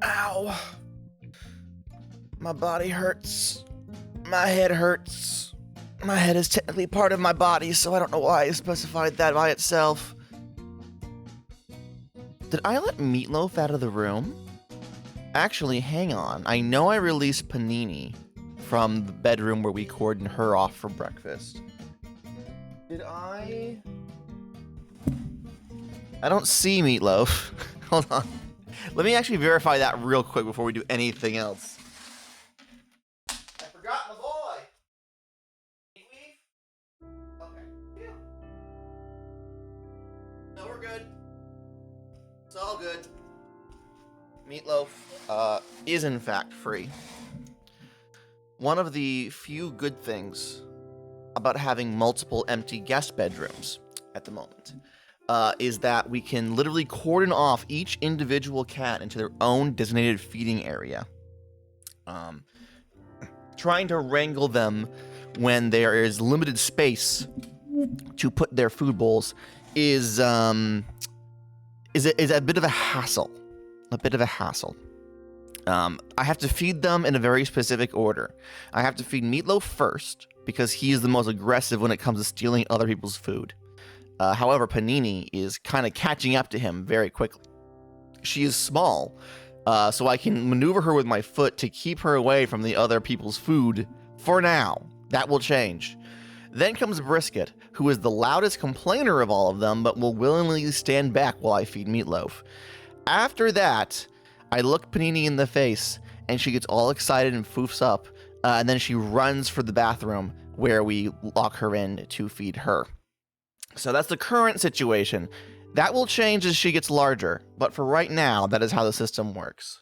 Ow. My body hurts. My head hurts. My head is technically part of my body, so I don't know why I specified that by itself. Did I let Meatloaf out of the room? Actually, hang on. I know I released Panini from the bedroom where we cordoned her off for breakfast. Did I? I don't see Meatloaf. Hold on. Let me actually verify that real quick before we do anything else. I forgot my boy. Okay. Yeah. No, we're good. It's all good. Meatloaf is in fact free. One of the few good things about having multiple empty guest bedrooms at the moment is that we can literally cordon off each individual cat into their own designated feeding area. Trying to wrangle them when there is limited space to put their food bowls is a bit of a hassle. I have to feed them in a very specific order. I have to feed Meatloaf first because he is the most aggressive when it comes to stealing other people's food. However, Panini is kind of catching up to him very quickly. She is small, so I can maneuver her with my foot to keep her away from the other people's food for now. That will change. Then comes Brisket, who is the loudest complainer of all of them, but will willingly stand back while I feed Meatloaf. After that, I look Panini in the face, and she gets all excited and foofs up, and then she runs for the bathroom, where we lock her in to feed her. So that's the current situation. That will change as she gets larger, but for right now, that is how the system works.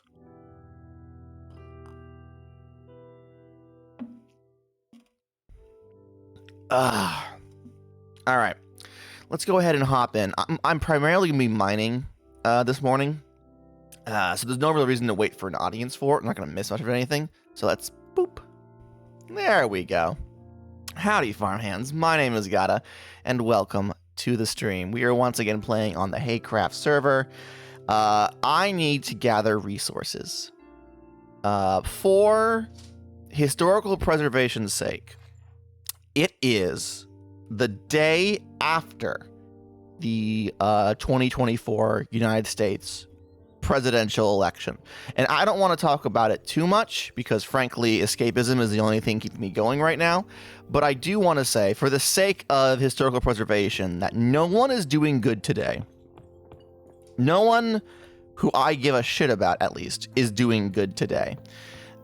Alright, let's go ahead and hop in. I'm primarily going to be mining this morning, so there's no real reason to wait for an audience for it. I'm not going to miss much of anything, so let's boop. There we go. Howdy, farm hands. My name is Gata, and welcome to the stream. We are once again playing on the Haycraft server. I need to gather resources. For historical preservation's sake, it is the day after the 2024 United States presidential election. And I don't want to talk about it too much because, frankly, escapism is the only thing keeping me going right now. But I do want to say, for the sake of historical preservation, that no one is doing good today. No one who I give a shit about, at least, is doing good today.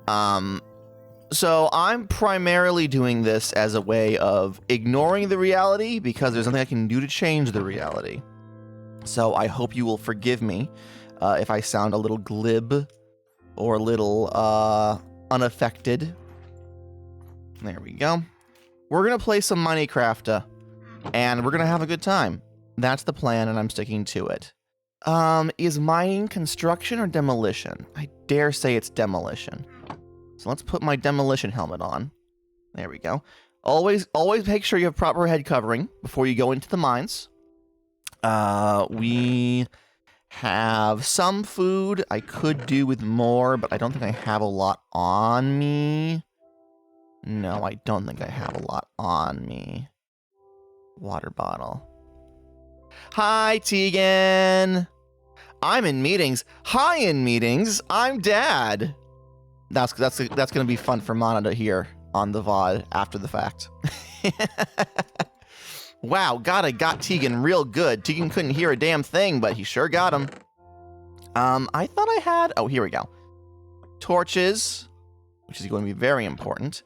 So I'm primarily doing this as a way of ignoring the reality because there's nothing I can do to change the reality. So I hope you will forgive me if I sound a little glib or a little unaffected. There we go. We're going to play some Minecraft, and we're going to have a good time. That's the plan, and I'm sticking to it. Is mining construction or demolition? I dare say it's demolition. So let's put my demolition helmet on. There we go. Always make sure you have proper head covering before you go into the mines. We have some food. I could do with more, but I don't think I have a lot on me. No, I don't think I have a lot on me. Water bottle. Hi, Tegan. I'm in meetings. Hi, in meetings. I'm Dad. That's gonna be fun for Mana to hear on the VOD after the fact. Wow, got Tegan real good. Tegan couldn't hear a damn thing, but he sure got him. I thought I had... Oh, here we go. Torches, which is going to be very important.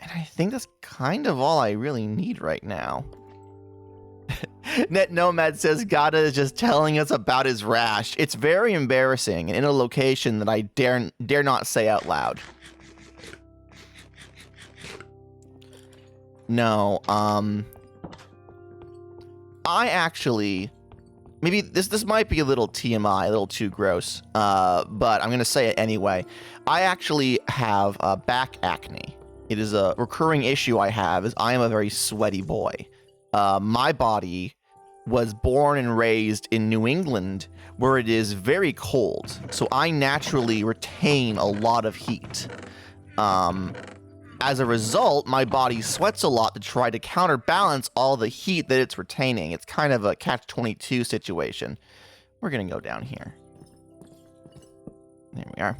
And I think that's kind of all I really need right now. Net Nomad says Gata is just telling us about his rash. It's very embarrassing and in a location that I dare not say out loud. No, I actually, maybe this might be a little TMI, a little too gross, but I'm going to say it anyway. I actually have back acne. It is a recurring issue I have, is I am a very sweaty boy. My body was born and raised in New England, where it is very cold. So I naturally retain a lot of heat. As a result, my body sweats a lot to try to counterbalance all the heat that it's retaining. It's kind of a catch-22 situation. We're going to go down here. There we are.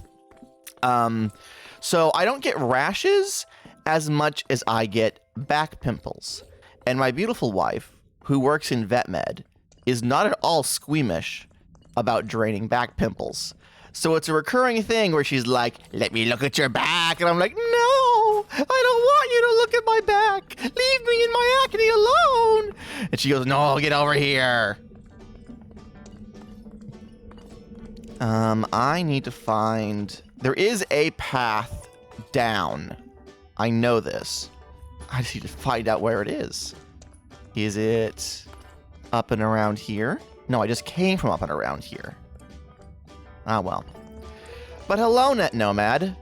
So I don't get rashes as much as I get back pimples. And my beautiful wife, who works in vet med, is not at all squeamish about draining back pimples. So it's a recurring thing where she's like, let me look at your back. And I'm like, no, I don't want you to look at my back. Leave me in my acne alone. And she goes, no, get over here. I need to find... There is a path down. I know this. I just need to find out where it is. Is it up and around here? No, I just came from up and around here. Ah, well. But hello, Net Nomad.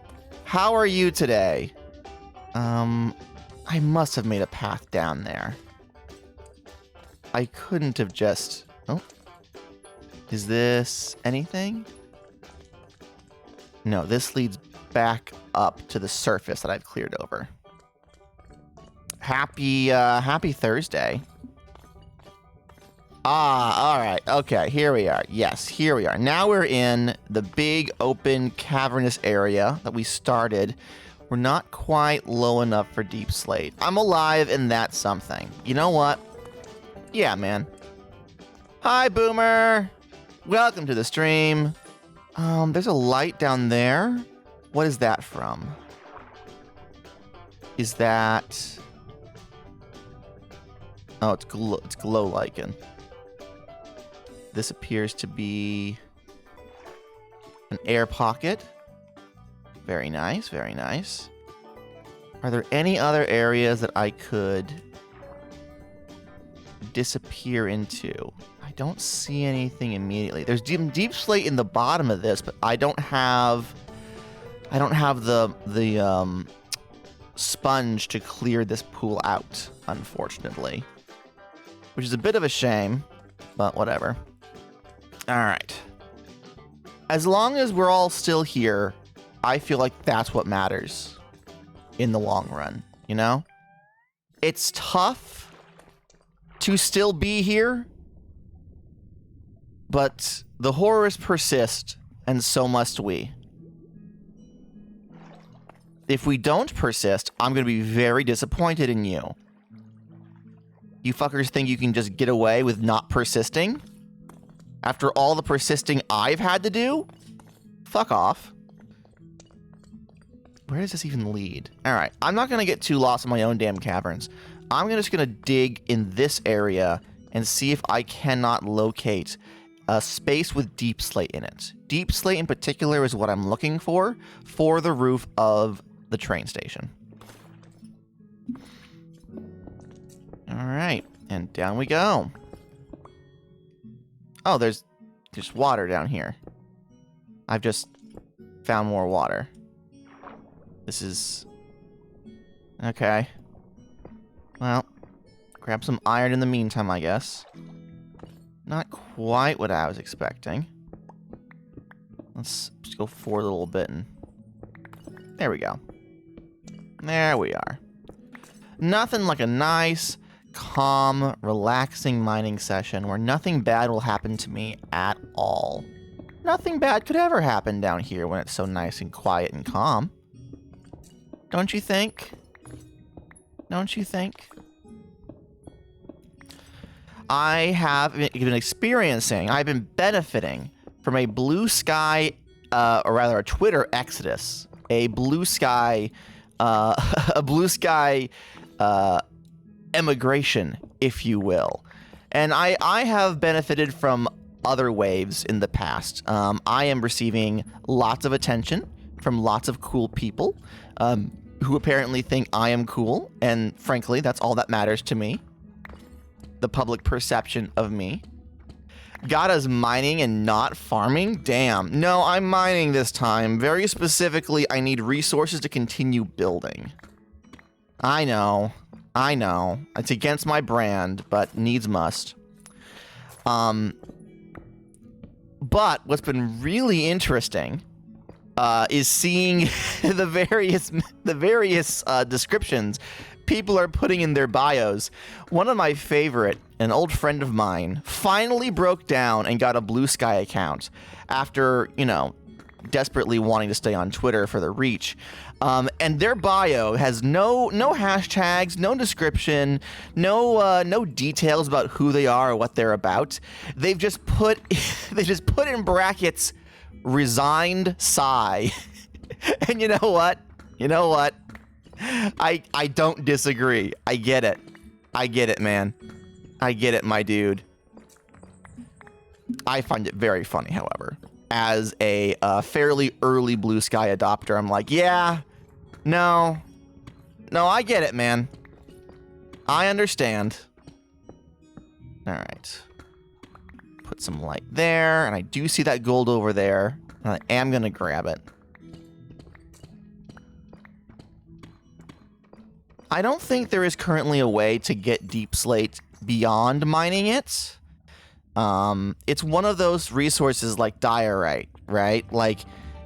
How are you today? I must have made a path down there. I couldn't have just... Oh. Is this anything? No, this leads back up to the surface that I've cleared over. Happy Thursday. Ah, all right. Okay, here we are. Yes, here we are. Now we're in the big, open, cavernous area that we started. We're not quite low enough for deep slate. I'm alive, and that's something. You know what? Yeah, man. Hi, Boomer. Welcome to the stream. There's a light down there. What is that from? Is that... Oh, it's glow lichen. This appears to be an air pocket. Very nice, very nice. Are there any other areas that I could disappear into? I don't see anything immediately. There's deep slate in the bottom of this, but I don't have the sponge to clear this pool out, unfortunately. Which is a bit of a shame, but whatever. All right. As long as we're all still here, I feel like that's what matters in the long run, you know? It's tough to still be here, but the horrors persist, and so must we. If we don't persist, I'm going to be very disappointed in you. You fuckers think you can just get away with not persisting? After all the persisting I've had to do? Fuck off. Where does this even lead? Alright, I'm not going to get too lost in my own damn caverns. I'm just going to dig in this area and see if I cannot locate a space with deep slate in it. Deep slate in particular is what I'm looking for the roof of the train station. Alright, and down we go. Oh, there's water down here. I've just found more water. This is... Okay. Well, grab some iron in the meantime, I guess. Not quite what I was expecting. Let's just go forward a little bit and... There we go. There we are. Nothing like a nice, calm, relaxing mining session where nothing bad will happen to me at all. Nothing bad could ever happen down here when it's so nice and quiet and calm. Don't you think? Don't you think? I have been experiencing, I've been benefiting from a blue sky, or rather a Twitter exodus. A blue sky, emigration, if you will. And I have benefited from other waves in the past. I am receiving lots of attention from lots of cool people who apparently think I am cool, and frankly, that's all that matters to me. The public perception of me. Got us mining and not farming? Damn. No, I'm mining this time. Very specifically, I need resources to continue building. I know. It's against my brand, but needs must. But what's been really interesting is seeing the various descriptions people are putting in their bios. One of my favorite, an old friend of mine, finally broke down and got a Blue Sky account after, you know, desperately wanting to stay on Twitter for the reach. And their bio has no hashtags, no description, no details about who they are or what they're about. They've just put in brackets resigned sigh. And you know what? I don't disagree. I get it, man. I get it, my dude. I find it very funny, however. As a fairly early Blue Sky adopter, I'm like, yeah, no, I get it, man. I understand. All right. Put some light there, and I do see that gold over there. And I am going to grab it. I don't think there is currently a way to get Deep Slate beyond mining it. It's one of those resources like diorite, right? Like,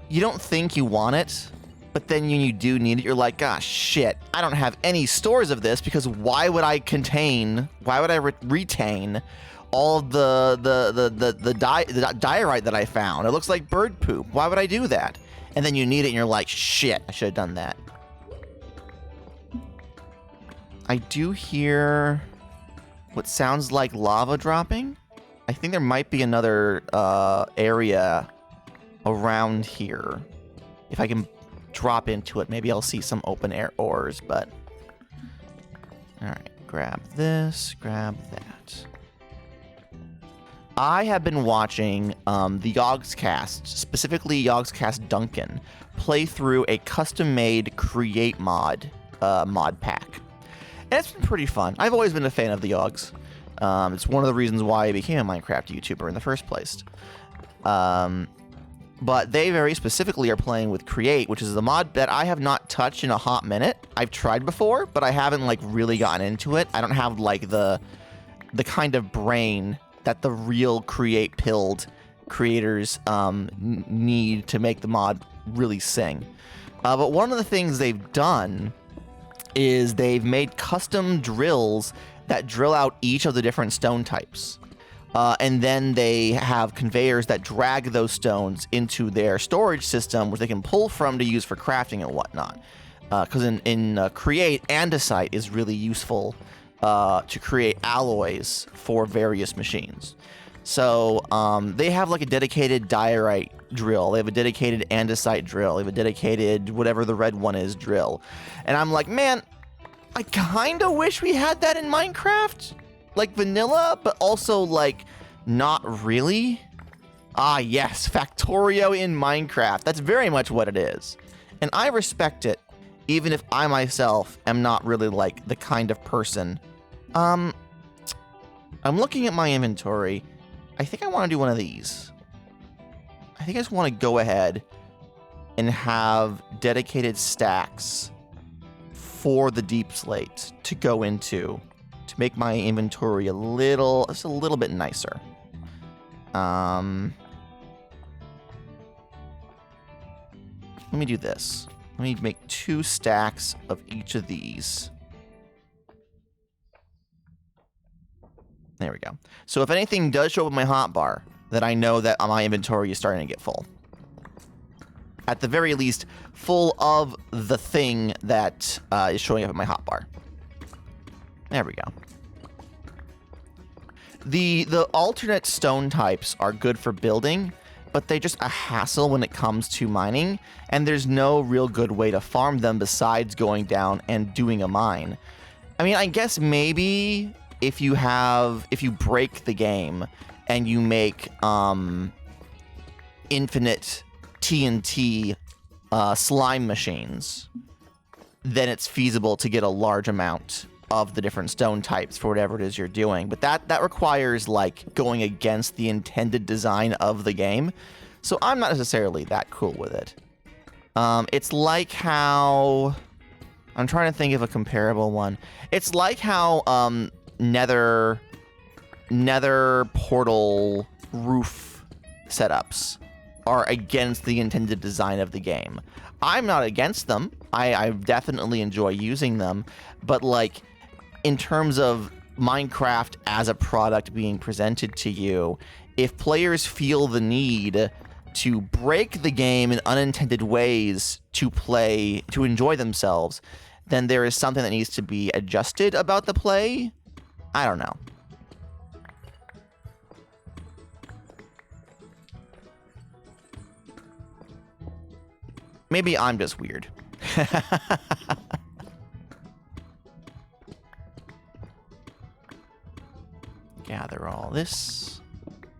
you don't think you want it, but then when you do need it, you're like, gosh, shit, I don't have any stores of this because why would I retain all of the diorite that I found? It looks like bird poop. Why would I do that? And then you need it and you're like, shit, I should have done that. I do hear what sounds like lava dropping. I think there might be another area around here. If I can drop into it, maybe I'll see some open air ores, but... Alright, grab this, grab that. I have been watching the Yogscast, specifically Yogscast Duncan, play through a custom-made Create mod pack. And it's been pretty fun. I've always been a fan of the Yogs. It's one of the reasons why I became a Minecraft YouTuber in the first place. But they very specifically are playing with Create, which is a mod that I have not touched in a hot minute. I've tried before, but I haven't like really gotten into it. I don't have like the kind of brain that the real Create pilled creators need to make the mod really sing. But one of the things they've done is they've made custom drills that drill out each of the different stone types. And then they have conveyors that drag those stones into their storage system, which they can pull from to use for crafting and whatnot. Because in Create, andesite is really useful to create alloys for various machines. So they have like a dedicated diorite drill. They have a dedicated andesite drill. They have a dedicated whatever the red one is drill. And I'm like, man, I kind of wish we had that in Minecraft. Like vanilla, but also like not really. Ah, yes, Factorio in Minecraft. That's very much what it is. And I respect it, even if I myself am not really like the kind of person. I'm looking at my inventory. I think I want to do one of these. I think I just want to go ahead and have dedicated stacks for the Deep Slate to go into to make my inventory just a little bit nicer. Let me do this. Let me make 2 stacks of each of these. There we go. So if anything does show up in my hotbar, then I know that my inventory is starting to get full. At the very least, full of the thing that is showing up in my hotbar. There we go. The alternate stone types are good for building, but they're just a hassle when it comes to mining, and there's no real good way to farm them besides going down and doing a mine. I mean, I guess maybe if you break the game and you make infinite TNT slime machines, then it's feasible to get a large amount of the different stone types for whatever it is you're doing. But that requires like going against the intended design of the game. So I'm not necessarily that cool with it. It's like how... I'm trying to think of a comparable one. It's like how Nether nether portal roof setups are against the intended design of the game. I'm not against them. I definitely enjoy using them, but like in terms of Minecraft as a product being presented to you, if players feel the need to break the game in unintended ways to enjoy themselves, then there is something that needs to be adjusted about the play. I don't know. Maybe I'm just weird. Gather all this.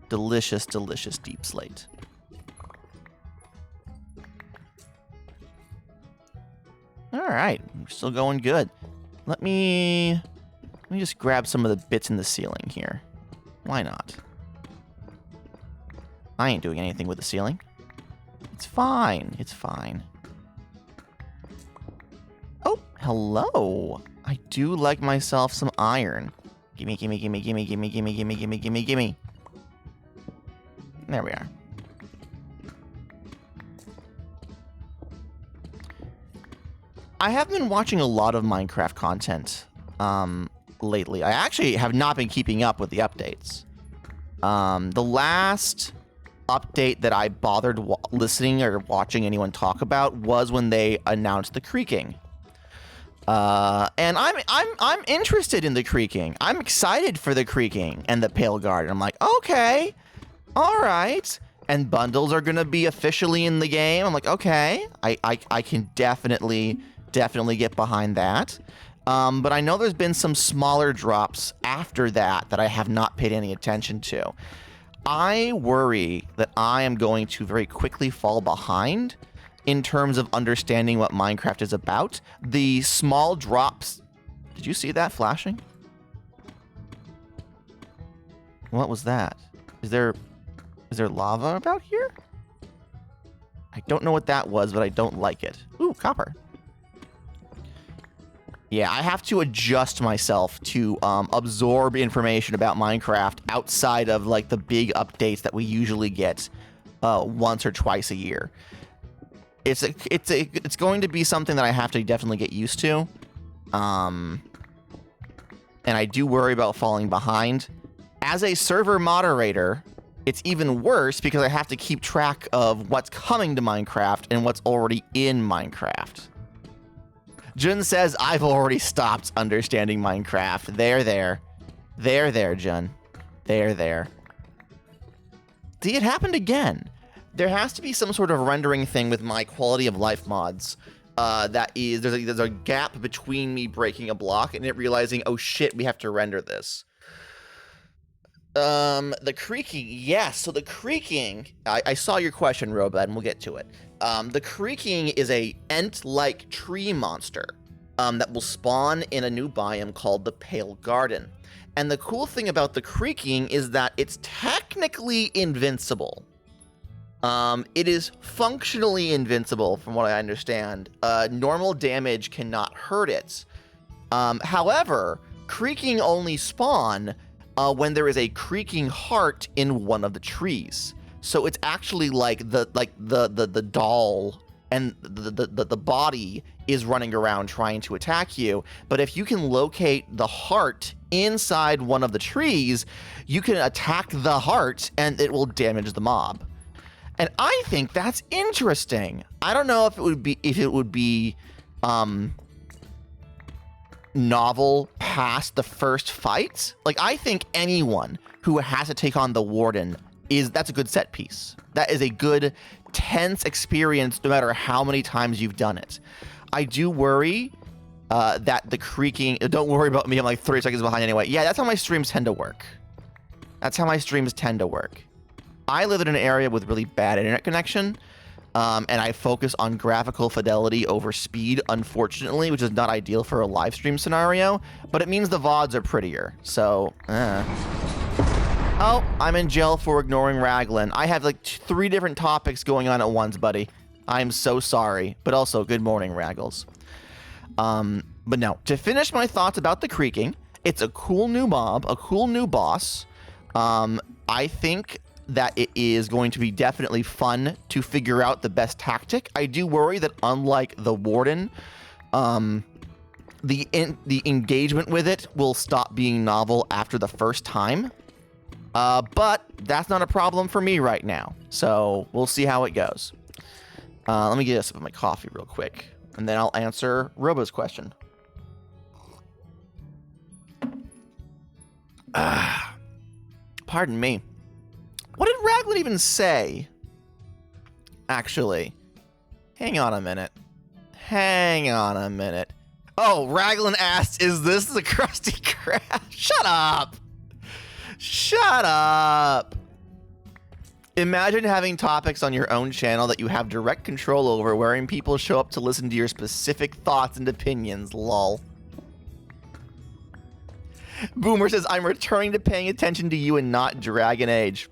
Delicious, delicious deep slate. All right, we're still going good. Let me just grab some of the bits in the ceiling here. Why not? I ain't doing anything with the ceiling. It's fine. It's fine. Oh, hello. I do like myself some iron. Gimme, gimme, gimme, gimme, gimme, gimme, gimme, gimme, gimme, gimme. There we are. I have been watching a lot of Minecraft content lately. I actually have not been keeping up with the updates. The last update that I bothered listening or watching anyone talk about was when they announced the creaking. And I'm interested in the creaking. I'm excited for the creaking and the pale garden. I'm like, okay, all right. And bundles are gonna be officially in the game. I'm like, okay, I can definitely get behind that. But I know there's been some smaller drops after that I have not paid any attention to. I worry that I am going to very quickly fall behind in terms of understanding what Minecraft is about. The small drops... Did you see that flashing? What was that? Is there lava about here? I don't know what that was, but I don't like it. Ooh, copper. Yeah, I have to adjust myself to absorb information about Minecraft outside of like the big updates that we usually get once or twice a year. It's going to be something that I have to definitely get used to, and I do worry about falling behind. As a server moderator, it's even worse because I have to keep track of what's coming to Minecraft and what's already in Minecraft. Jun says, I've already stopped understanding Minecraft. There, Jun. There. See, it happened again. There has to be some sort of rendering thing with my quality of life mods. There's a gap between me breaking a block and it realizing, oh shit, we have to render this. The creaking, yes. So the creaking, I saw your question, Robad, and we'll get to it. The creaking is a ent-like tree monster that will spawn in a new biome called the Pale Garden. And the cool thing about the creaking is that it's technically invincible. It is functionally invincible, from what I understand. Normal damage cannot hurt it. However, creaking only spawn when there is a creaking heart in one of the trees. So it's actually like the doll and the body is running around trying to attack you. But if you can locate the heart inside one of the trees, you can attack the heart and it will damage the mob. And I think that's interesting. I don't know if it would be novel past the first fight. Like, I think anyone who has to take on the Warden that's a good set piece. That is a good tense experience no matter how many times you've done it. I do worry that the creaking, don't worry about me, I'm like 30 seconds behind anyway. Yeah, that's how my streams tend to work. I live in an area with really bad internet connection, and I focus on graphical fidelity over speed, unfortunately, which is not ideal for a live stream scenario, but it means the VODs are prettier, so, Oh, I'm in jail for ignoring Raglan. I have like 3 different topics going on at once, buddy. I'm so sorry, but also good morning, Raggles. But no, to finish my thoughts about the creaking, it's a cool new mob, a cool new boss. I think that it is going to be definitely fun to figure out the best tactic. I do worry that unlike the Warden, the engagement with it will stop being novel after the first time. But that's not a problem for me right now. So we'll see how it goes. Let me get a sip of my coffee real quick, and then I'll answer Robo's question. Pardon me. What did Raglan even say? Actually, hang on a minute. Oh, Raglan asked, is this the Krusty Krab? Shut up. Imagine having topics on your own channel that you have direct control over, wherein people show up to listen to your specific thoughts and opinions, lol. Boomer says, I'm returning to paying attention to you and not Dragon Age.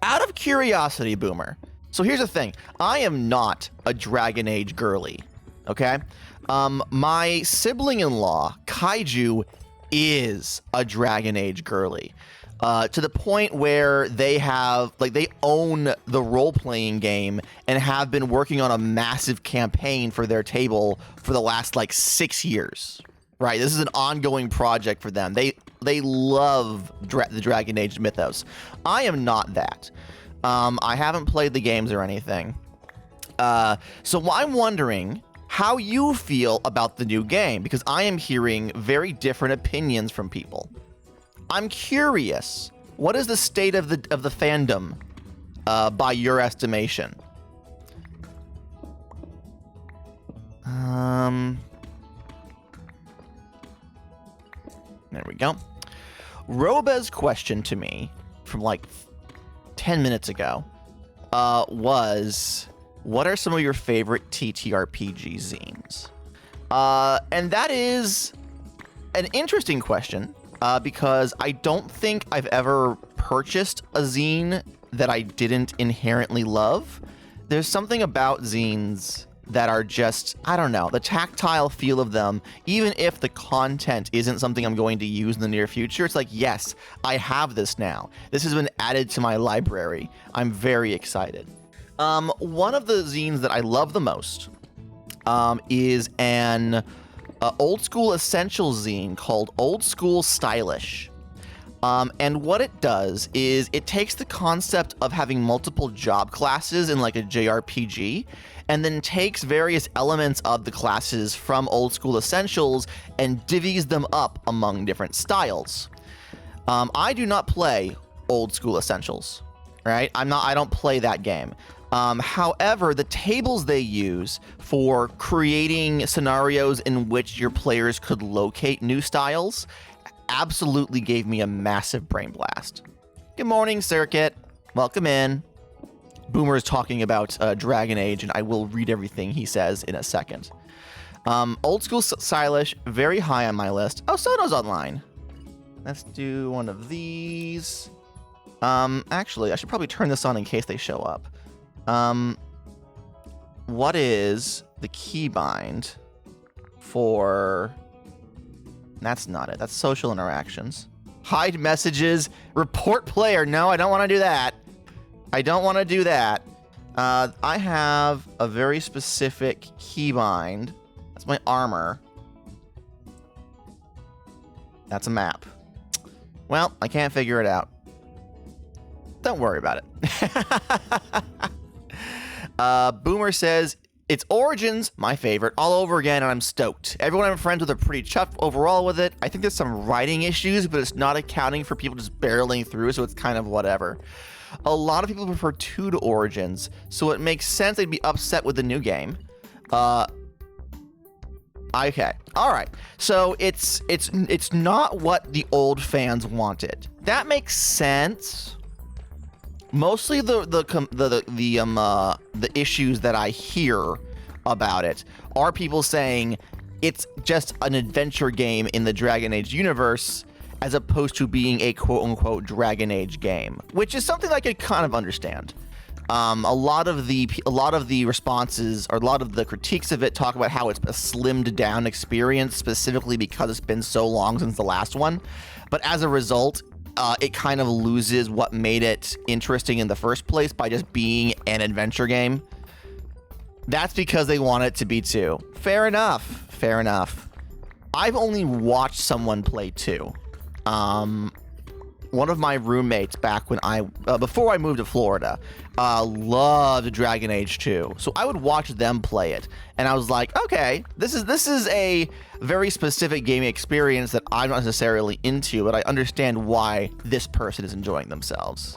Out of curiosity, Boomer. So here's the thing. I am not a Dragon Age girly, okay? My sibling-in-law, Kaiju, is a Dragon Age girly. To the point where they have, like, they own the role-playing game and have been working on a massive campaign for their table for the last, like, 6 years. Right, this is an ongoing project for them. They love the Dragon Age mythos. I am not that. I haven't played the games or anything. So I'm wondering how you feel about the new game, because I am hearing very different opinions from people. I'm curious, what is the state of the fandom by your estimation? There we go. Roba's question to me from like 10 minutes ago was, what are some of your favorite TTRPG zines? And that is an interesting question because I don't think I've ever purchased a zine that I didn't inherently love. There's something about zines that are just, I don't know, the tactile feel of them, even if the content isn't something I'm going to use in the near future, it's like, yes, I have this now. This has been added to my library. I'm very excited. One of the zines that I love the most is an old school essentials zine called Old School Stylish. And what it does is it takes the concept of having multiple job classes in like a JRPG and then takes various elements of the classes from Old School Essentials and divvies them up among different styles. I do not play Old School Essentials, right? I don't play that game. However, the tables they use for creating scenarios in which your players could locate new styles absolutely gave me a massive brain blast. Good morning, Circuit. Welcome in. Boomer is talking about Dragon Age, and I will read everything he says in a second. Old School Stylish, very high on my list. Oh, Sono's online. Let's do one of these. Actually, I should probably turn this on in case they show up. What is the keybind for... That's not it. That's social interactions. Hide messages. Report player. No, I don't want to do that. I don't want to do that. I have a very specific keybind. That's my armor. That's a map. Well, I can't figure it out. Don't worry about it. Boomer says, it's Origins, my favorite, all over again, and I'm stoked. Everyone I'm friends with are pretty chuffed overall with it. I think there's some writing issues, but it's not accounting for people just barreling through, so it's kind of whatever. A lot of people prefer 2 to Origins, so it makes sense they'd be upset with the new game. Okay, all right. So it's not what the old fans wanted. That makes sense. Mostly the issues that I hear about it are people saying it's just an adventure game in the Dragon Age universe, as opposed to being a quote-unquote Dragon Age game, which is something I could kind of understand. A lot of the responses, or a lot of the critiques of it, talk about how it's a slimmed down experience, specifically because it's been so long since the last one. But as a result, it kind of loses what made it interesting in the first place by just being an adventure game. That's because they want it to be 2. Fair enough. Fair enough. I've only watched someone play 2. One of my roommates back when before I moved to Florida, loved Dragon Age 2. So I would watch them play it, and I was like, okay, this is a very specific gaming experience that I'm not necessarily into, but I understand why this person is enjoying themselves.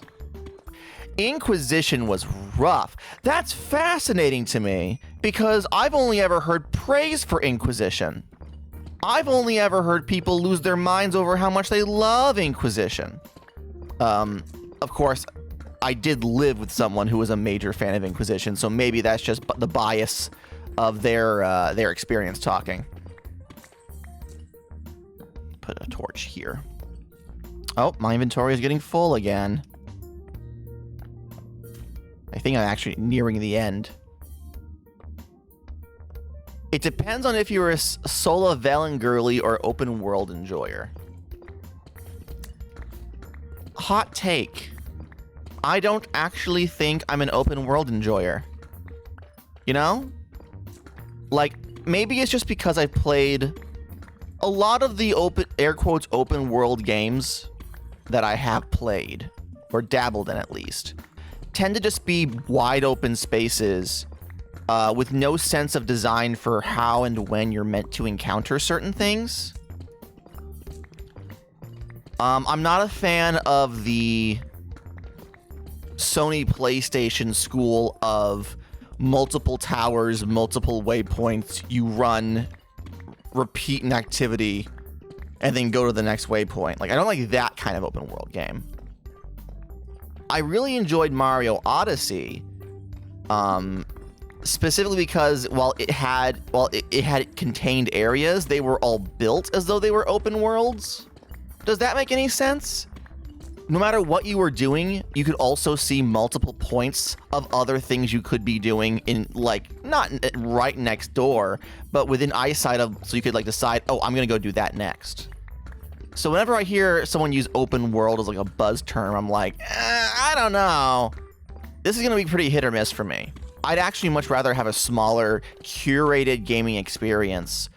Inquisition was rough. That's fascinating to me because I've only ever heard praise for Inquisition. I've only ever heard people lose their minds over how much they love Inquisition. Of course, I did live with someone who was a major fan of Inquisition, so maybe that's just the bias of their experience talking. Put a torch here. Oh, my inventory is getting full again. I think I'm actually nearing the end. It depends on if you're a solo Valengirly or open world enjoyer. Hot take. I don't actually think I'm an open world enjoyer. You know? Like, maybe it's just because I've played a lot of the air quotes open world games that I have played, or dabbled in at least, tend to just be wide open spaces with no sense of design for how and when you're meant to encounter certain things. I'm not a fan of the Sony PlayStation school of multiple towers, multiple waypoints, you run, repeat an activity, and then go to the next waypoint. Like, I don't like that kind of open world game. I really enjoyed Mario Odyssey, specifically because while it had contained areas, they were all built as though they were open worlds. Does that make any sense? No matter what you were doing, you could also see multiple points of other things you could be doing in, like, not right next door, but within eyesight of, so you could, like, decide, oh, I'm gonna go do that next. So whenever I hear someone use open world as, like, a buzz term, I'm like, I don't know. This is gonna be pretty hit or miss for me. I'd actually much rather have a smaller, curated gaming experience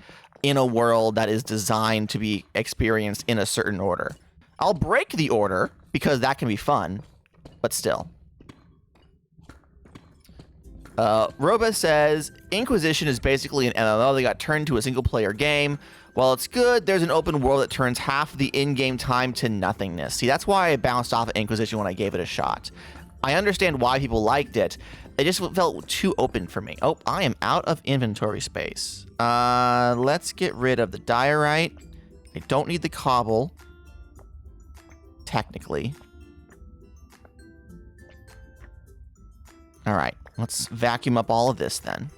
in a world that is designed to be experienced in a certain order. I'll break the order because that can be fun, but still. Roba says, Inquisition is basically an MMO that got turned to a single-player game. While it's good, there's an open world that turns half the in-game time to nothingness. See, that's why I bounced off of Inquisition when I gave it a shot. I understand why people liked it. It just felt too open for me. Oh, I am out of inventory space. Let's get rid of the diorite. I don't need the cobble. Technically. All right, let's vacuum up all of this then.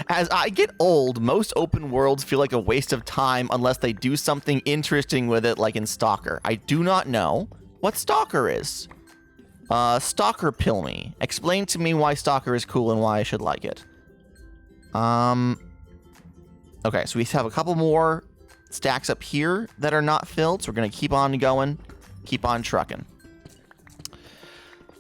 As I get old, most open worlds feel like a waste of time unless they do something interesting with it, like in Stalker. I do not know what Stalker is. Stalker pill me. Explain to me why Stalker is cool and why I should like it. Okay, so we have a couple more stacks up here that are not filled, so we're gonna keep on going, keep on trucking.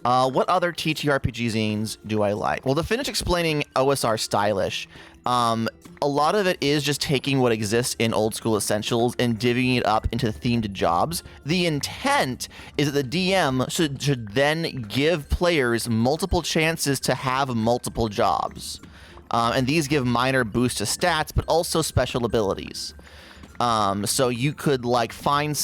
What other TTRPG zines do I like? Well, to finish explaining OSR Stylish, a lot of it is just taking what exists in Old School Essentials and divvying it up into themed jobs. The intent is that the DM should then give players multiple chances to have multiple jobs. And these give minor boosts to stats, but also special abilities. So you could, like, find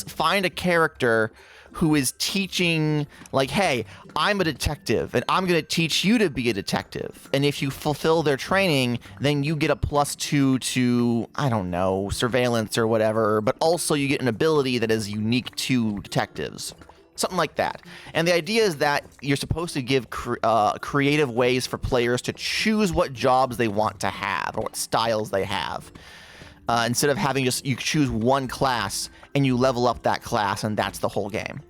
a character who is teaching, like, hey, I'm a detective, and I'm going to teach you to be a detective. And if you fulfill their training, then you get a +2 to, I don't know, surveillance or whatever, but also you get an ability that is unique to detectives. Something like that. And the idea is that you're supposed to give creative ways for players to choose what jobs they want to have, or what styles they have. Instead of having just, you choose one class and you level up that class, and that's the whole game.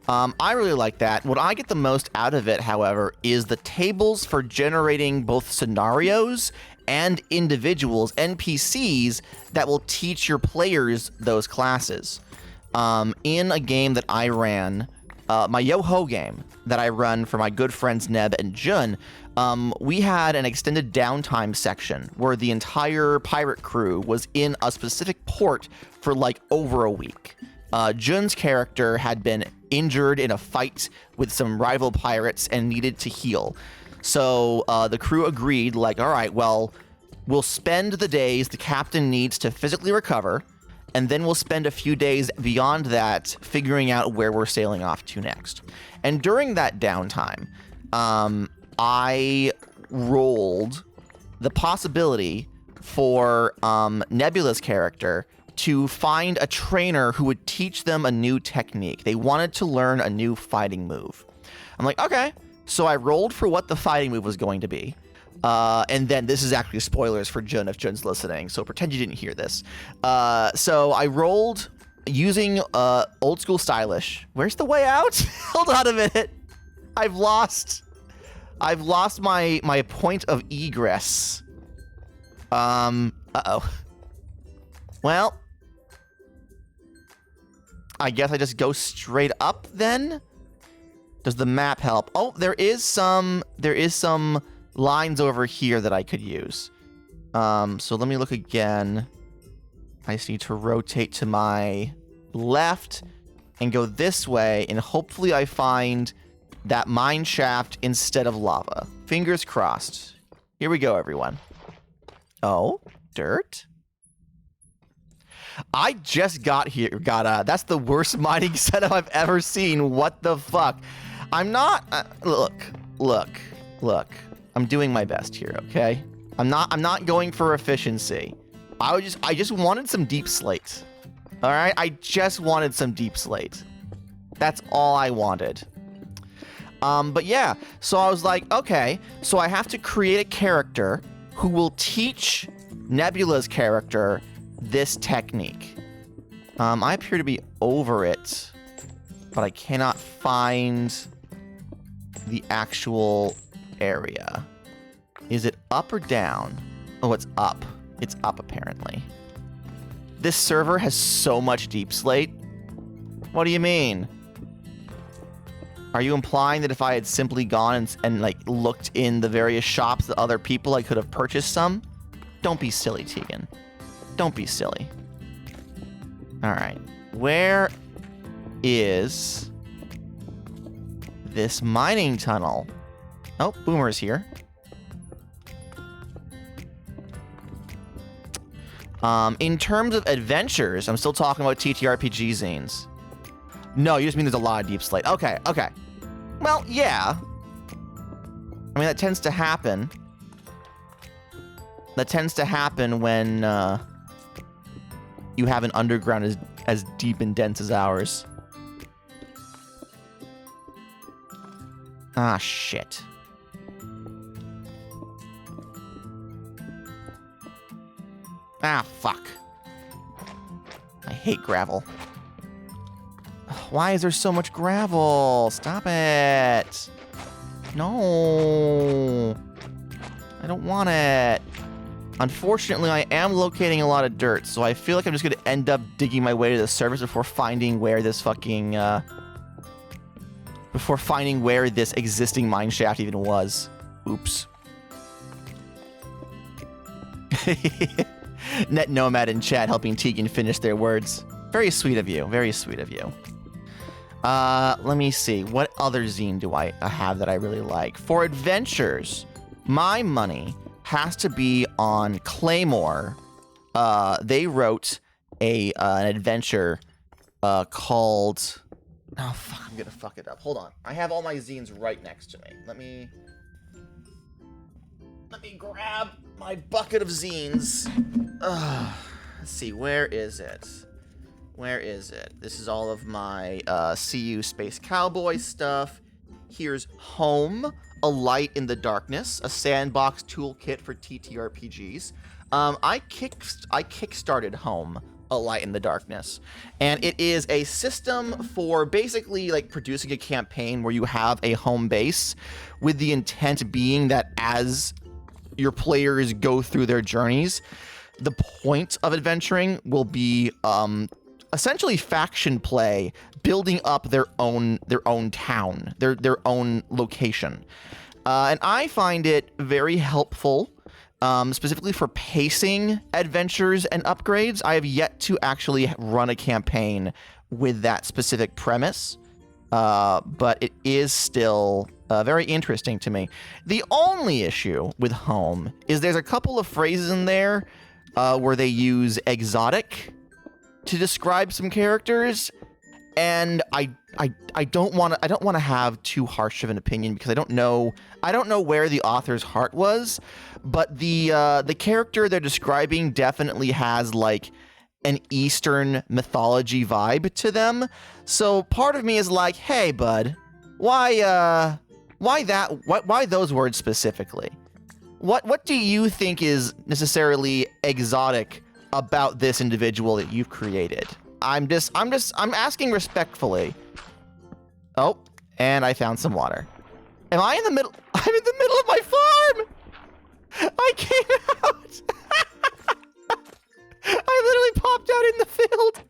I really like that. What I get the most out of it, however, is the tables for generating both scenarios and individuals, NPCs, that will teach your players those classes. in a game that I ran, my Yo-Ho game that I run for my good friends Neb and Jun, we had an extended downtime section where the entire pirate crew was in a specific port for like over a week. Jun's character had been injured in a fight with some rival pirates and needed to heal. So the crew agreed, like, all right, well, we'll spend the days the captain needs to physically recover, and then we'll spend a few days beyond that figuring out where we're sailing off to next. And during that downtime, I rolled the possibility for Nebula's character to find a trainer who would teach them a new technique. They wanted to learn a new fighting move. I'm like, okay. So I rolled for what the fighting move was going to be. And then this is actually spoilers for Jun if Jun's listening, so pretend you didn't hear this. So I rolled using old school stylish. Where's the way out? Hold on a minute. I've lost my point of egress. Uh-oh. Well, I guess I just go straight up then? Does the map help? Oh, there is some lines over here that I could use. So let me look again. I just need to rotate to my left and go this way, and hopefully I find that mine shaft instead of lava. Fingers crossed. Here we go, everyone. Oh, dirt? I just got here. That's the worst mining setup I've ever seen. What the fuck? I'm not. Look. I'm doing my best here. Okay. I'm not going for efficiency. I just wanted some deep slate. All right. I just wanted some deep slate. That's all I wanted. But yeah. So I was like, okay. So I have to create a character who will teach Nebula's character this technique. I appear to be over it, but I cannot find the actual area. Is it up or down? Oh, it's up. It's up, apparently. This server has so much deep slate. What do you mean? Are you implying that if I had simply gone and like looked in the various shops of other people, I could have purchased some? Don't be silly, Tegan. Don't be silly. All right. Where is this mining tunnel? Oh, Boomer's here. In terms of adventures, I'm still talking about TTRPG zines. No, you just mean there's a lot of deep slate. Okay. Well, yeah. I mean, that tends to happen. That tends to happen when you have an underground as deep and dense as ours. Ah, shit. Ah, fuck. I hate gravel. Why is there so much gravel? Stop it. No. I don't want it. Unfortunately, I am locating a lot of dirt, so I feel like I'm just going to end up digging my way to the surface before finding where this fucking, before finding where this existing mine shaft even was. Oops. Net Nomad in chat helping Tegan finish their words. Very sweet of you. Very sweet of you. Let me see. What other zine do I have that I really like? For adventures, my money has to be on Claymore. They wrote an adventure called... Oh, fuck. I'm gonna fuck it up. Hold on. I have all my zines right next to me. Let me grab my bucket of zines. Let's see. Where is it? Where is it? This is all of my CU Space Cowboy stuff. Here's Home, A Light in the Darkness, a sandbox toolkit for TTRPGs. I kickstarted Home, A Light in the Darkness, and it is a system for basically like producing a campaign where you have a home base, with the intent being that as your players go through their journeys, the point of adventuring will be essentially faction play, building up their own town, their own location. And I find it very helpful, specifically for pacing adventures and upgrades. I have yet to actually run a campaign with that specific premise, but it is still very interesting to me. The only issue with home is there's a couple of phrases in there where they use exotic to describe some characters, and I don't want to have too harsh of an opinion because I don't know where the author's heart was, but the character they're describing definitely has like an Eastern mythology vibe to them. So part of me is like, hey bud, why those words specifically? What do you think is necessarily exotic about this individual that you've created? I'm asking respectfully. Oh, and I found some water. Am I in the middle? I'm in the middle of my farm! I came out! I literally popped out in the field!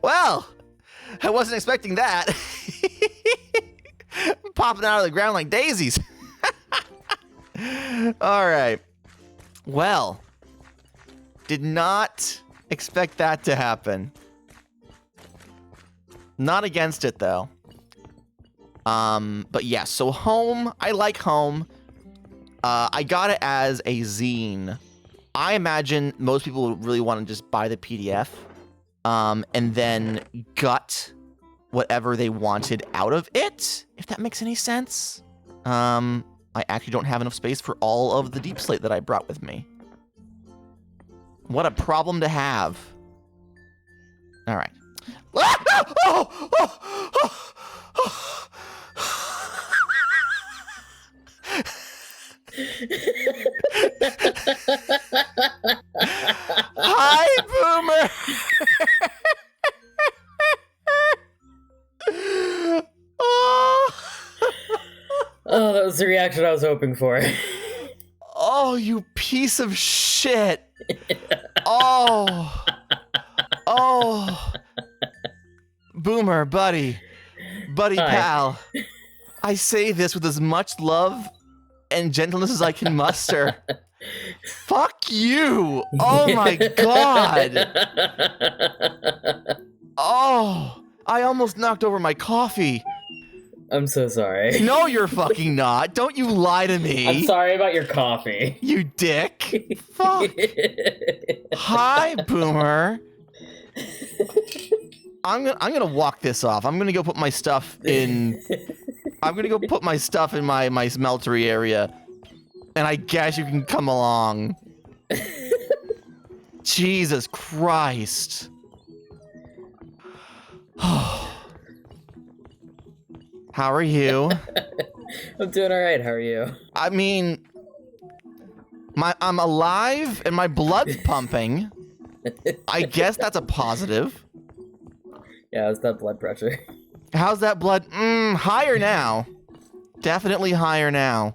Well, I wasn't expecting that. Popping out of the ground like daisies. Alright. Well, did not expect that to happen. Not against it, though. But yeah, so home, I like home. I got it as a zine. I imagine most people would really want to just buy the PDF, and then gut whatever they wanted out of it, if that makes any sense. I actually don't have enough space for all of the deep slate that I brought with me. What a problem to have. All right. Hi, Boomer. Oh, that was the reaction I was hoping for. Oh, you piece of shit. Oh. Boomer, buddy. Buddy, Hi. pal. I say this with as much love and gentleness as I can muster. Fuck you. Oh my god. Oh, I almost knocked over my coffee. I'm so sorry. No, you're fucking not. Don't you lie to me. I'm sorry about your coffee. You dick. Fuck. Hi, Boomer. I'm gonna walk this off. I'm gonna go put my stuff in. I'm gonna go put my stuff in my smeltery area, and I guess you can come along. Jesus Christ. How are you? I'm doing all right. How are you? I mean, I'm alive and my blood's pumping. I guess that's a positive. Yeah, how's that blood pressure? How's that blood? Higher now. Definitely higher now.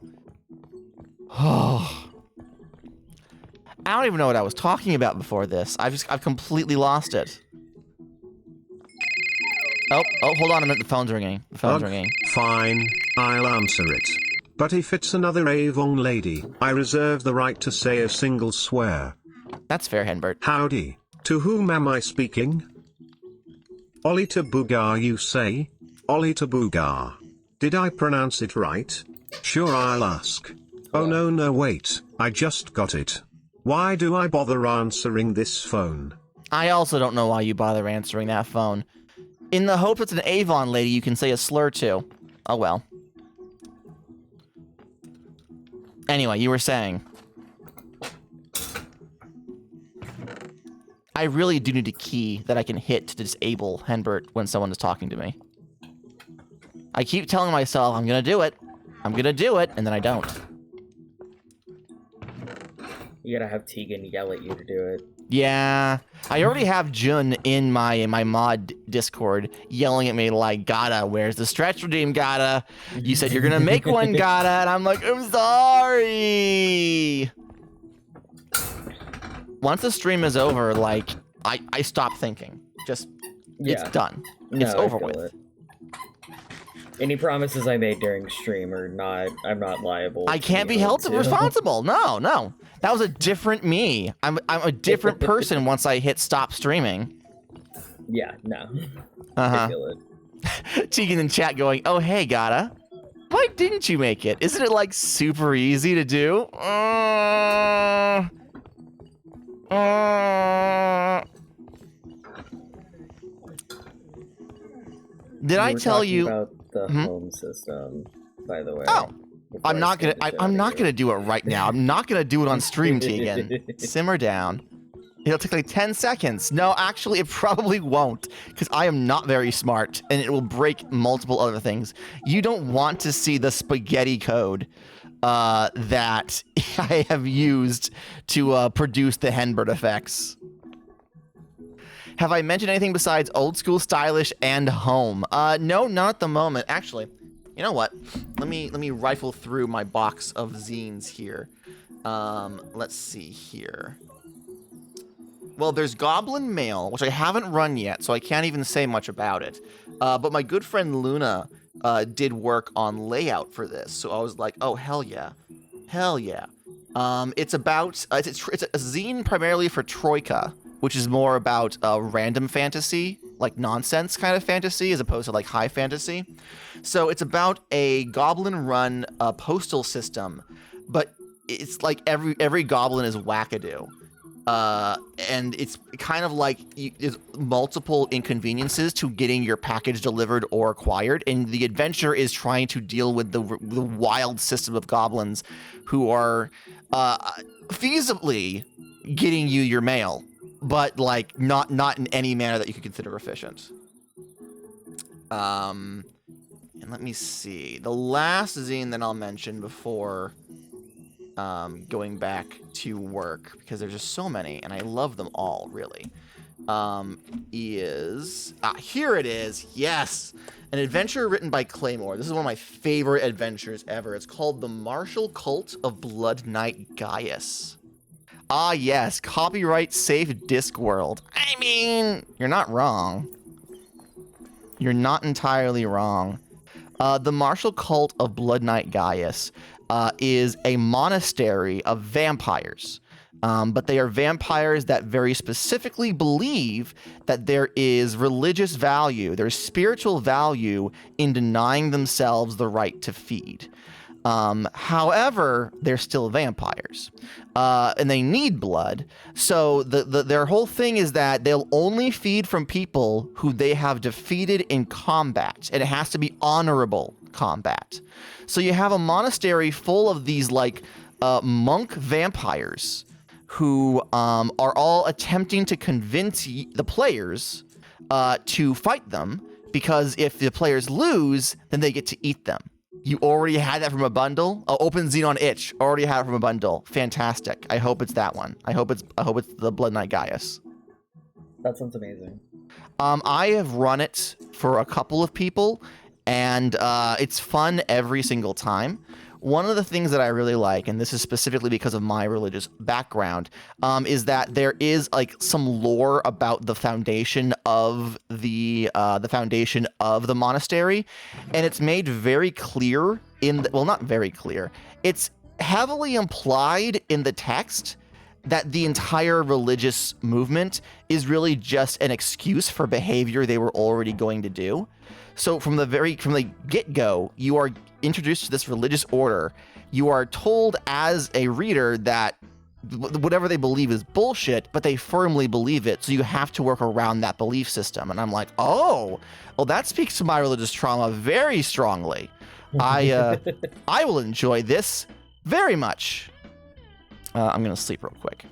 Oh. I don't even know what I was talking about before this. I've completely lost it. Oh, hold on a minute. The phone's ringing. The phone's ringing. Fine, I'll answer it. But if it's another Avon lady, I reserve the right to say a single swear. That's fair, Henbert. Howdy. To whom am I speaking? Ollie to Boogar, you say? Ollie to Boogar. Did I pronounce it right? Sure, I'll ask. Oh no, wait. I just got it. Why do I bother answering this phone? I also don't know why you bother answering that phone. In the hope it's an Avon lady you can say a slur to. Oh well. Anyway, you were saying. I really do need a key that I can hit to disable Henbert when someone is talking to me. I keep telling myself I'm gonna do it, and then I don't. You gotta have Tegan yell at you to do it. Yeah, I already have Jun in my mod Discord yelling at me like, "Gotta, where's the stretch redeem? Gotta, you said you're gonna make one, gotta," and I'm like, "I'm sorry." once the stream is over, like I stop thinking. Just it's done. No, It's over I feel with. it. Any promises I made during stream are not. I'm not liable. I can't be held responsible. No. That was a different me. I'm a different person once I hit stop streaming. Yeah, no. Uh-huh. I feel it. Tegan in chat going, "Oh hey, Gata. Why didn't you make it? Isn't it like super easy to do?" Did I tell you about the home system, by the way? Oh, I'm not gonna do it right now. I'm not gonna do it on stream, Tegan. Simmer down. It'll take like 10 seconds. No, actually, it probably won't, because I am not very smart, and it will break multiple other things. You don't want to see the spaghetti code that I have used to produce the Henbird effects. Have I mentioned anything besides old school, stylish, and home? No, not at the moment. Actually, you know what? Let me rifle through my box of zines here. Let's see here. Well, there's Goblin Mail, which I haven't run yet, so I can't even say much about it. But my good friend Luna did work on layout for this, so I was like, oh, hell yeah. Hell yeah. It's about, it's a zine primarily for Troika, which is more about random fantasy, like nonsense kind of fantasy, as opposed to like high fantasy. So it's about a goblin-run postal system, but it's like every goblin is wackadoo. And it's kind of like there's multiple inconveniences to getting your package delivered or acquired, and the adventure is trying to deal with the wild system of goblins who are feasibly getting you your mail, but like not in any manner that you could consider efficient. And let me see. The last zine that I'll mention before going back to work, because there's just so many, and I love them all, really, is... here it is! Yes! An adventure written by Claymore. This is one of my favorite adventures ever. It's called The Martial Cult of Blood Knight Gaius. Ah, yes. Copyright safe Discworld. I mean, you're not wrong. You're not entirely wrong. The Martial Cult of Blood Knight Gaius is a monastery of vampires. But they are vampires that very specifically believe that there is religious value, there's spiritual value in denying themselves the right to feed. However, they're still vampires, and they need blood. So their whole thing is that they'll only feed from people who they have defeated in combat, and it has to be honorable combat. So you have a monastery full of these like monk vampires who are all attempting to convince the players to fight them, because if the players lose, then they get to eat them. You already had that from a bundle. Oh, Open Xenon Itch already had it from a bundle. Fantastic. I hope it's that one. I hope it's the Blood Knight Gaius. That sounds amazing. I have run it for a couple of people, and it's fun every single time. One of the things that I really like, and this is specifically because of my religious background, is that there is like some lore about the foundation of the monastery, and it's made very clear well, not very clear. It's heavily implied in the text that the entire religious movement is really just an excuse for behavior they were already going to do. So from the get-go, you are introduced to this religious order. You are told as a reader that whatever they believe is bullshit, but they firmly believe it, so you have to work around that belief system. And I'm like, oh, well, that speaks to my religious trauma very strongly. I will enjoy this very much. I'm gonna sleep real quick.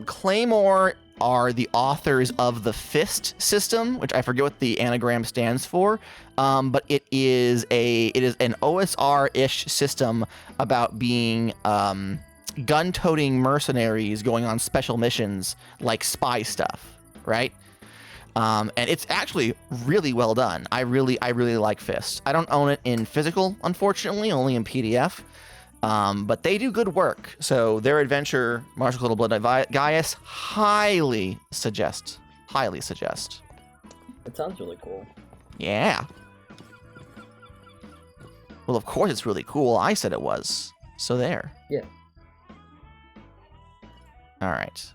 Claymore are the authors of the Fist system, which I forget what the anagram stands for, but it is an OSR-ish system about being gun-toting mercenaries going on special missions like spy stuff, right? And it's actually really well done. I really like Fist. I don't own it in physical, unfortunately, only in PDF. But they do good work. So their adventure, Martial Code of Blood Gaius, highly suggest. Highly suggest. It sounds really cool. Yeah. Well, of course it's really cool. I said it was. So there. Yeah. All right.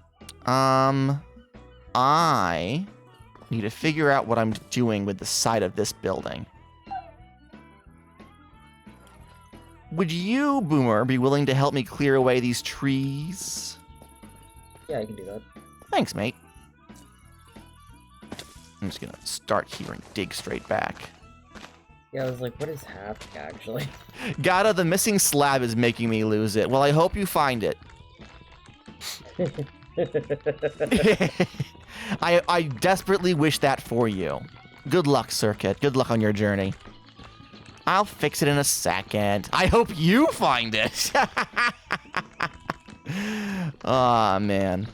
I need to figure out what I'm doing with the side of this building. Would you, Boomer, be willing to help me clear away these trees? Yeah, I can do that. Thanks, mate. I'm just gonna start here and dig straight back. Yeah, I was like, what is happening, actually? Gata, the missing slab is making me lose it. Well, I hope you find it. I desperately wish that for you. Good luck, Circuit. Good luck on your journey. I'll fix it in a second. I hope you find it. Aw, man.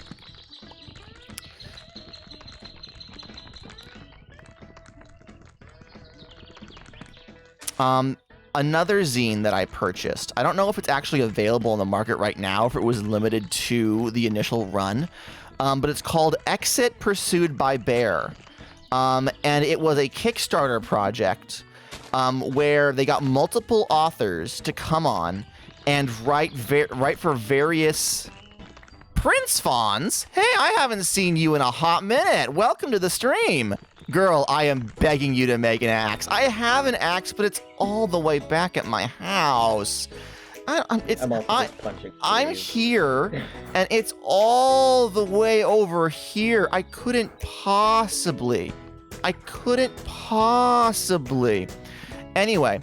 Another zine that I purchased. I don't know if it's actually available in the market right now, if it was limited to the initial run, but it's called Exit Pursued by Bear. And it was a Kickstarter project where they got multiple authors to come on and write for various Prince Fawns. Hey, I haven't seen you in a hot minute. Welcome to the stream. Girl, I am begging you to make an axe. I have an axe, but it's all the way back at my house. I'm here, and it's all the way over here. I couldn't possibly. Anyway,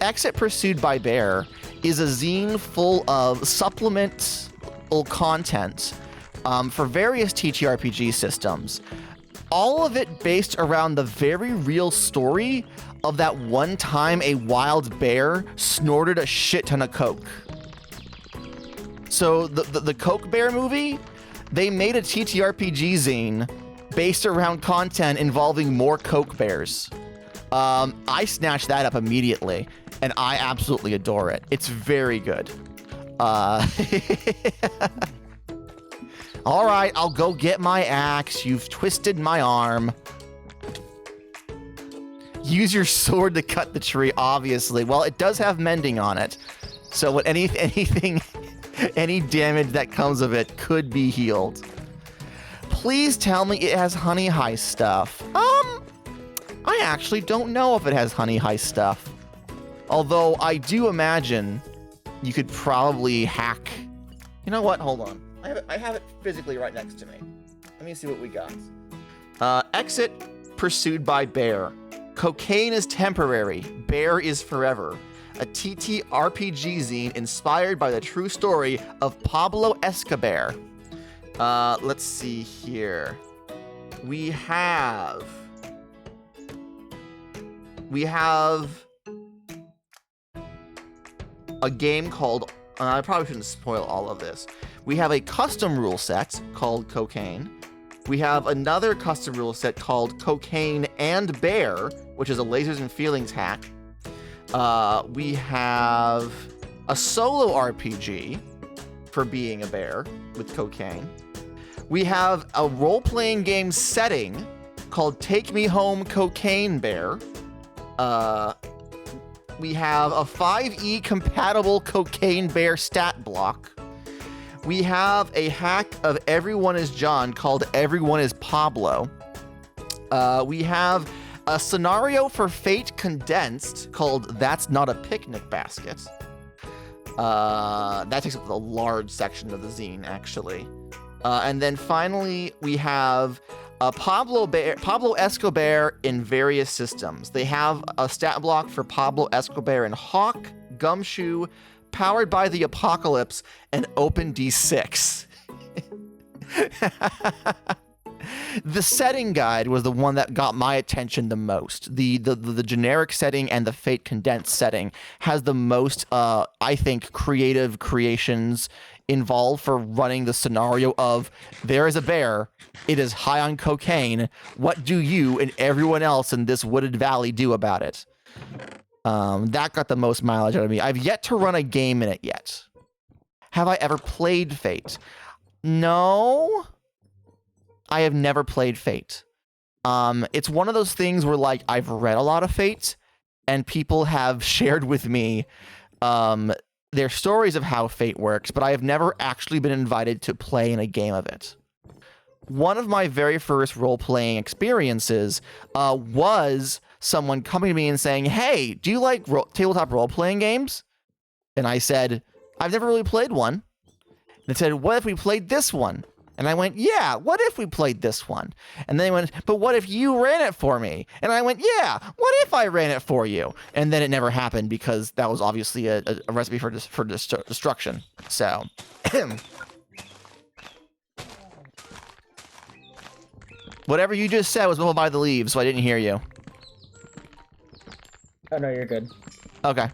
Exit Pursued by Bear is a zine full of supplemental content for various TTRPG systems. All of it based around the very real story of that one time a wild bear snorted a shit ton of coke. So the Coke Bear movie, they made a TTRPG zine based around content involving more Coke bears. I snatched that up immediately, and I absolutely adore it. It's very good. All right, I'll go get my axe. You've twisted my arm. Use your sword to cut the tree, obviously. Well, it does have mending on it. So any damage that comes of it could be healed. Please tell me it has honey heist stuff. I actually don't know if it has honey heist stuff. Although I do imagine you could probably hack. You know what? Hold on. I have it physically right next to me. Let me see what we got. Exit Pursued by Bear. Cocaine is temporary. Bear is forever. A TTRPG zine inspired by the true story of Pablo Escobar. Let's see here. We have a game called, I probably shouldn't spoil all of this. We have a custom rule set called Cocaine. We have another custom rule set called Cocaine and Bear, which is a lasers and feelings hack. We have a solo RPG for being a bear with cocaine. We have a role-playing game setting called Take Me Home Cocaine Bear. We have a 5e compatible Cocaine Bear stat block. We have a hack of Everyone is John called Everyone is Pablo. We have a scenario for Fate Condensed called That's Not a Picnic Basket. That takes up a large section of the zine, actually. And then finally, we have Pablo Escobar in various systems. They have a stat block for Pablo Escobar in Hawk, Gumshoe, Powered by the Apocalypse, and OpenD6. The setting guide was the one that got my attention the most. The generic setting and the Fate Condensed setting has the most, I think, creative creations involved for running the scenario of there is a bear, it is high on cocaine, what do you and everyone else in this wooded valley do about it? That got the most mileage out of me. I've yet to run a game in it yet. Have I ever played Fate? No. I have never played Fate. It's one of those things where, like, I've read a lot of Fate, and people have shared with me their stories of how Fate works, but I have never actually been invited to play in a game of it. One of my very first role-playing experiences was someone coming to me and saying, hey, do you like tabletop role-playing games? And I said, I've never really played one. And they said, what if we played this one? And I went, yeah, what if we played this one? And they went, but what if you ran it for me? And I went, yeah, what if I ran it for you? And then it never happened because that was obviously a recipe for destruction. So, whatever you just said was muffled by the leaves, so I didn't hear you. Oh, no, you're good. Okay.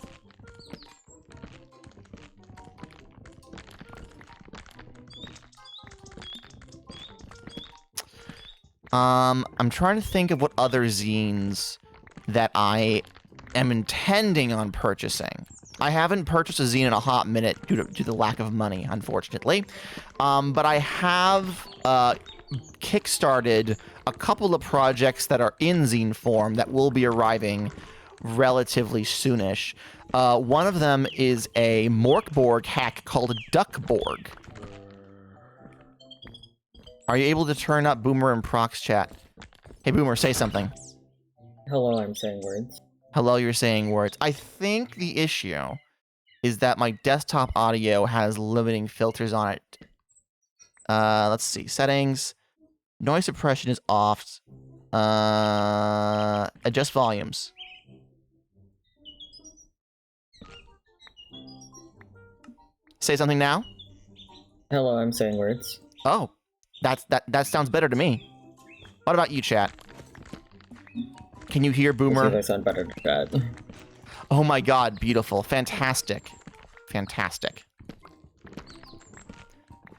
I'm trying to think of what other zines that I am intending on purchasing. I haven't purchased a zine in a hot minute due to the lack of money, unfortunately. But I have kickstarted a couple of projects that are in zine form that will be arriving relatively soonish. One of them is a Morkborg hack called Duckborg. Are you able to turn up Boomer and Proc's chat? Hey, Boomer, say something. Hello, I'm saying words. Hello, you're saying words. I think the issue is that my desktop audio has limiting filters on it. Let's see. Settings. Noise suppression is off. Adjust volumes. Say something now? Hello, I'm saying words. Oh. That sounds better to me. What about you, chat? Can you hear Boomer? They sound better to chat. Oh my god, beautiful. Fantastic. Fantastic.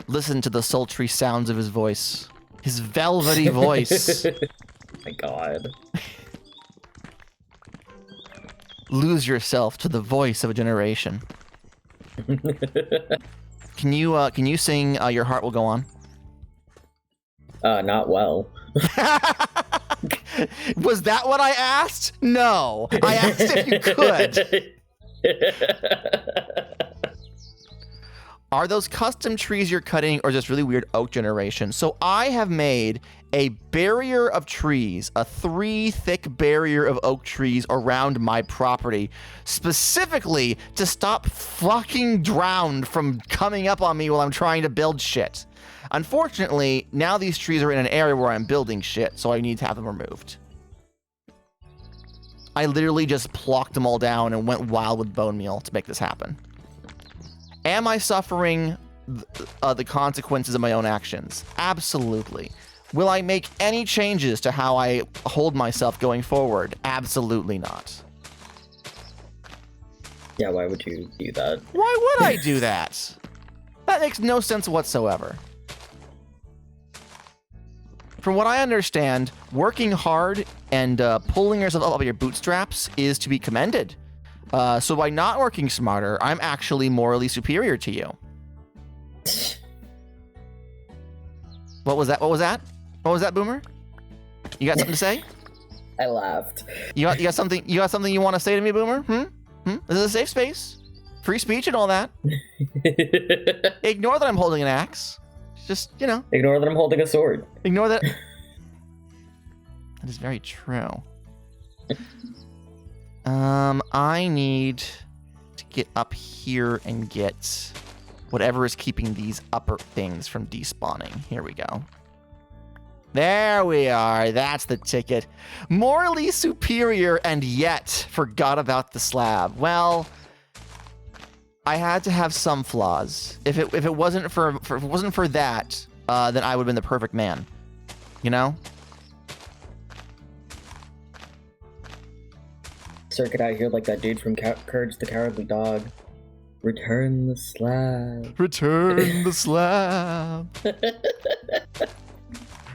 Listen to the sultry sounds of his voice. His velvety voice. My god. Lose yourself to the voice of a generation. Can you sing Your Heart Will Go On? Not well. Was that what I asked? No. I asked if you could. Are those custom trees you're cutting or just really weird oak generation? So I have made a barrier of trees, a 3-thick barrier of oak trees around my property, specifically to stop fucking drowned from coming up on me while I'm trying to build shit. Unfortunately, now these trees are in an area where I'm building shit, so I need to have them removed. I literally just plocked them all down and went wild with bone meal to make this happen. Am I suffering the consequences of my own actions? Absolutely. Will I make any changes to how I hold myself going forward? Absolutely not. Yeah, why would you do that? Why would I do that? That makes no sense whatsoever. From what I understand, working hard and pulling yourself up by your bootstraps is to be commended. So by not working smarter, I'm actually morally superior to you. What was that? What was that? What was that, Boomer? You got something to say? I laughed. You got something you want to say to me, Boomer? This is a safe space. Free speech and all that. Ignore that I'm holding an axe. Just, you know. Ignore that I'm holding a sword. Ignore that. That is very true. I need to get up here and get whatever is keeping these upper things from despawning. Here we go. There we are. That's the ticket. Morally superior and yet forgot about the slab. Well, I had to have some flaws. If it wasn't for that, then I would have been the perfect man. You know? Circuit out here like that dude from Courage the Cowardly Dog. Return the slab. Return the slab.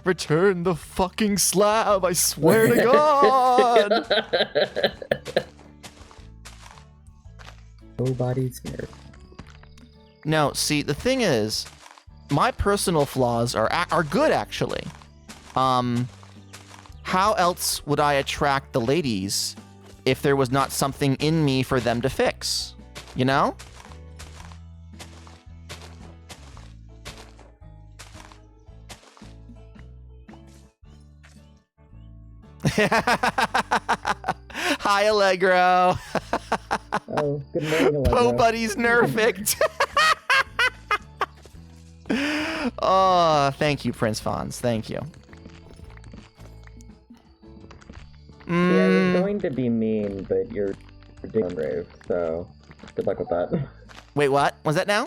Return the fucking slab, I swear to God. Nobody's nerf. No, see, the thing is, my personal flaws are good, actually. How else would I attract the ladies if there was not something in me for them to fix? You know? Hi, Allegro. Oh, good morning, Allegra. Po Buddy's nerfect. Oh, thank you, Prince Fonz. Thank you. Yeah, you're going to be mean, but you're digging grave, so good luck with that. Wait, what? Was that now?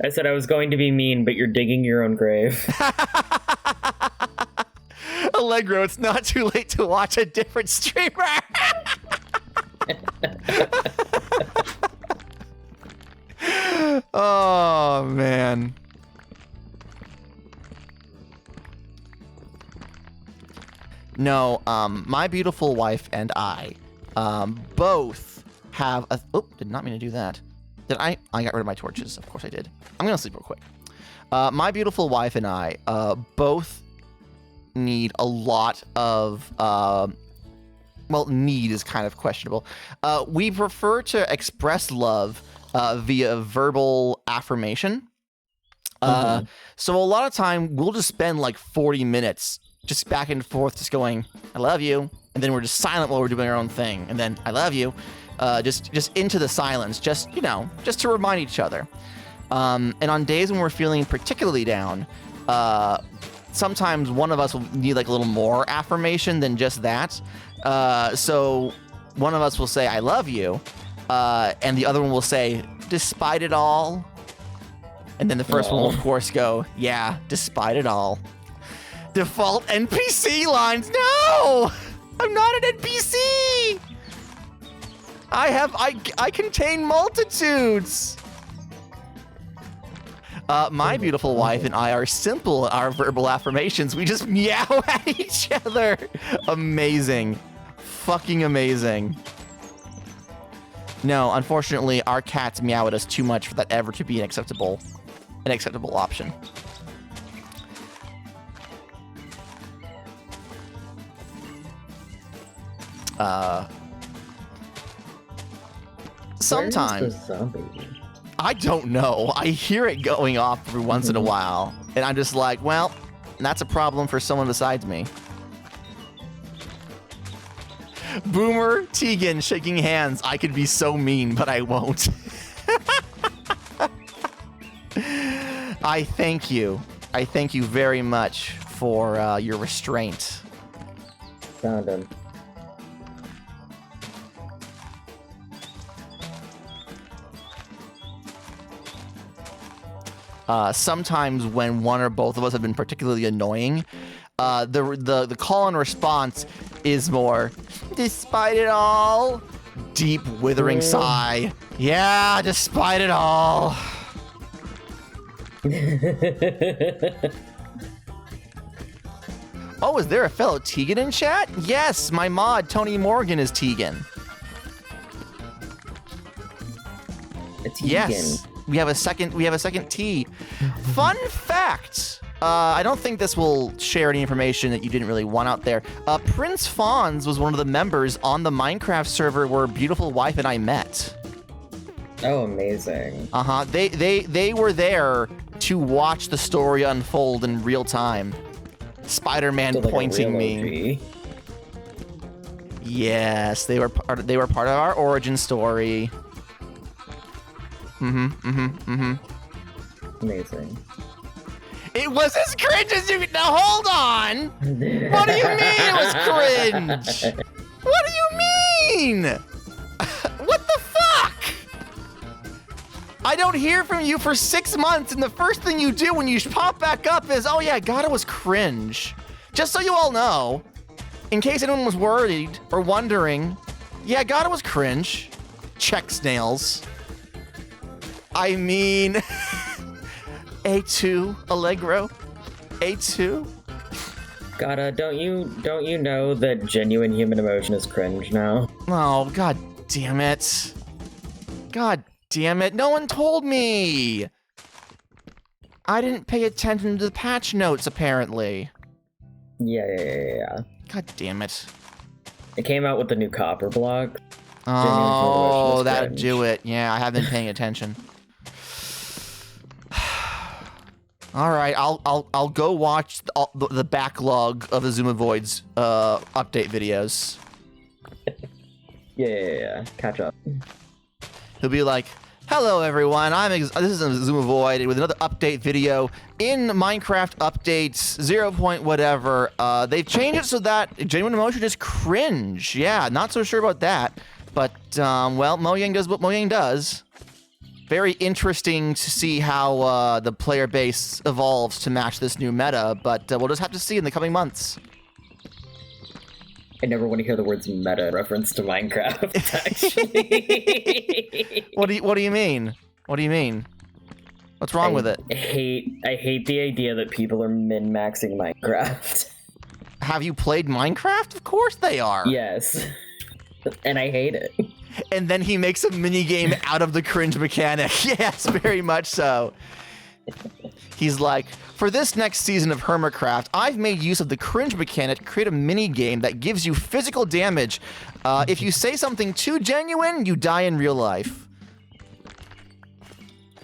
I said I was going to be mean, but you're digging your own grave. Allegro, it's not too late to watch a different streamer. Oh, man. No, my beautiful wife and I, both have a... Oh, did not mean to do that. Did I? I got rid of my torches. Of course I did. I'm gonna sleep real quick. My beautiful wife and I, both need a lot of... well, need is kind of questionable. We prefer to express love via verbal affirmation. So a lot of time, we'll just spend like 40 minutes just back and forth, just going, I love you. And then we're just silent while we're doing our own thing. And then, I love you. Just into the silence, just, you know, just to remind each other. And on days when we're feeling particularly down, sometimes one of us will need like a little more affirmation than just that. So one of us will say, I love you. And the other one will say, despite it all. And then the first one will, of course, go, yeah, despite it all. Default NPC lines. No! I'm not an NPC! I contain multitudes! My beautiful wife and I are simple in our verbal affirmations. We just meow at each other. Amazing. Fucking amazing. No, unfortunately, our cats meow at us too much for that ever to be an acceptable option. Sometimes I don't know. I hear it going off every once in a while, and I'm just like, well, that's a problem for someone besides me. Boomer Tegan shaking hands. I could be so mean, but I won't. I thank you. I thank you very much for your restraint. Found him. Sometimes when one or both of us have been particularly annoying, the call and response is more, despite it all, deep withering sigh. Yeah, despite it all. Oh, is there a fellow Tegan in chat? Yes, my mod Tony Morgan is Tegan. Yes. We have a second T. Fun fact. I don't think this will share any information that you didn't really want out there. Prince Fonz was one of the members on the Minecraft server where beautiful wife and I met. Oh, amazing. Uh-huh. They were there to watch the story unfold in real time. Spider-Man So like pointing me. Yes, they were part of our origin story. Amazing. It was as cringe as you... Now, hold on! What do you mean it was cringe? What do you mean? What the fuck? I don't hear from you for 6 months, and the first thing you do when you pop back up is, oh yeah, God, it was cringe. Just so you all know, in case anyone was worried or wondering, yeah, God, it was cringe. Check snails. I mean, A2, Allegro, A2. God, don't you know that genuine human emotion is cringe now? Oh, God damn it. God damn it, no one told me! I didn't pay attention to the patch notes, apparently. Yeah. God damn it. It came out with the new copper block. Oh, that'd do it. Yeah, I haven't been paying attention. All right, I'll go watch the backlog of the Zuma Voids update videos. Yeah. Catch up. He'll be like, "Hello everyone, this is Zuma Void with another update video in Minecraft updates 0. Whatever. They've changed it so that genuine emotion is cringe. Yeah, not so sure about that, but well, Mojang does what Mojang does. Very interesting to see how the player base evolves to match this new meta, but we'll just have to see in the coming months." I never want to hear the words meta in reference to Minecraft, actually. What do you mean? What do you mean? What's wrong with it? I hate the idea that people are min-maxing Minecraft. Have you played Minecraft? Of course they are. Yes. And I hate it. And then he makes a minigame out of the cringe mechanic. Yes, very much so. He's like, "For this next season of Hermitcraft, I've made use of the cringe mechanic to create a minigame that gives you physical damage. If you say something too genuine, you die in real life."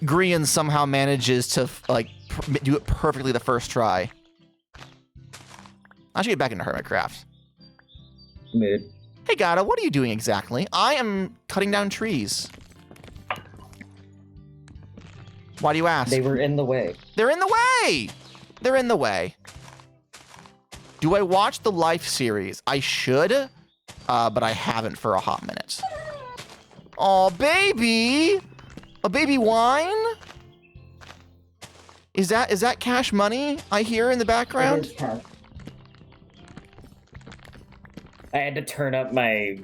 Grian somehow manages to do it perfectly the first try. I should get back into Hermitcraft. Mood. Hey Gata, what are you doing exactly? I am cutting down trees. Why do you ask? They were in the way. They're in the way! They're in the way. Do I watch the Life series? I should, but I haven't for a hot minute. Aw, baby! A baby wine? Is that Cash Money I hear in the background? I had to turn up my,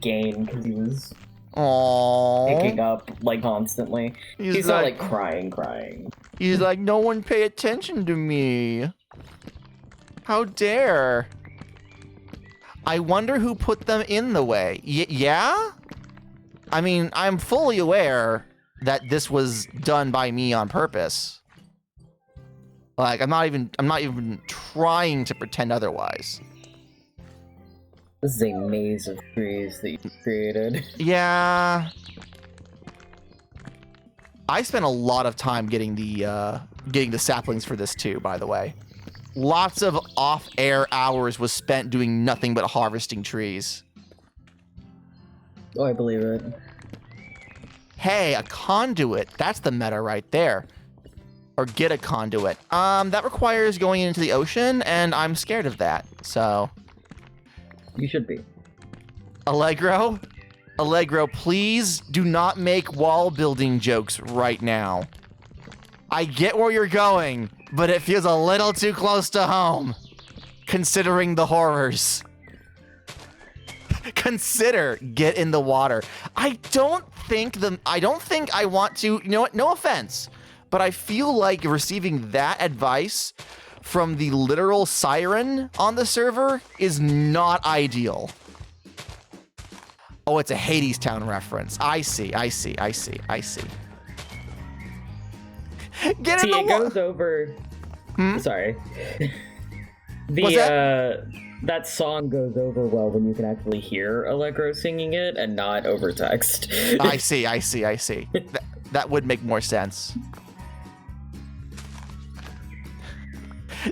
gain because he was Aww. picking up, constantly. He's not, crying. He's like, "No one pay attention to me. How dare." I wonder who put them in the way. Yeah? I mean, I'm fully aware that this was done by me on purpose. Like, I'm not even trying to pretend otherwise. This is a maze of trees that you created. Yeah. I spent a lot of time getting the saplings for this too, by the way. Lots of off-air hours was spent doing nothing but harvesting trees. Oh, I believe it. Hey, a conduit. That's the meta right there. Or get a conduit. That requires going into the ocean, and I'm scared of that, so... You should be. Allegro, please do not make wall building jokes right now. I get where you're going, but it feels a little too close to home, considering the horrors. Consider get in the water. I don't think I want to, you know what, no offense, but I feel like receiving that advice from the literal siren on the server is not ideal. Oh, it's a Hades Town reference. I see. Get in the it goes over... Sorry. That song goes over well when you can actually hear Allegro singing it and not over text. I see. That would make more sense.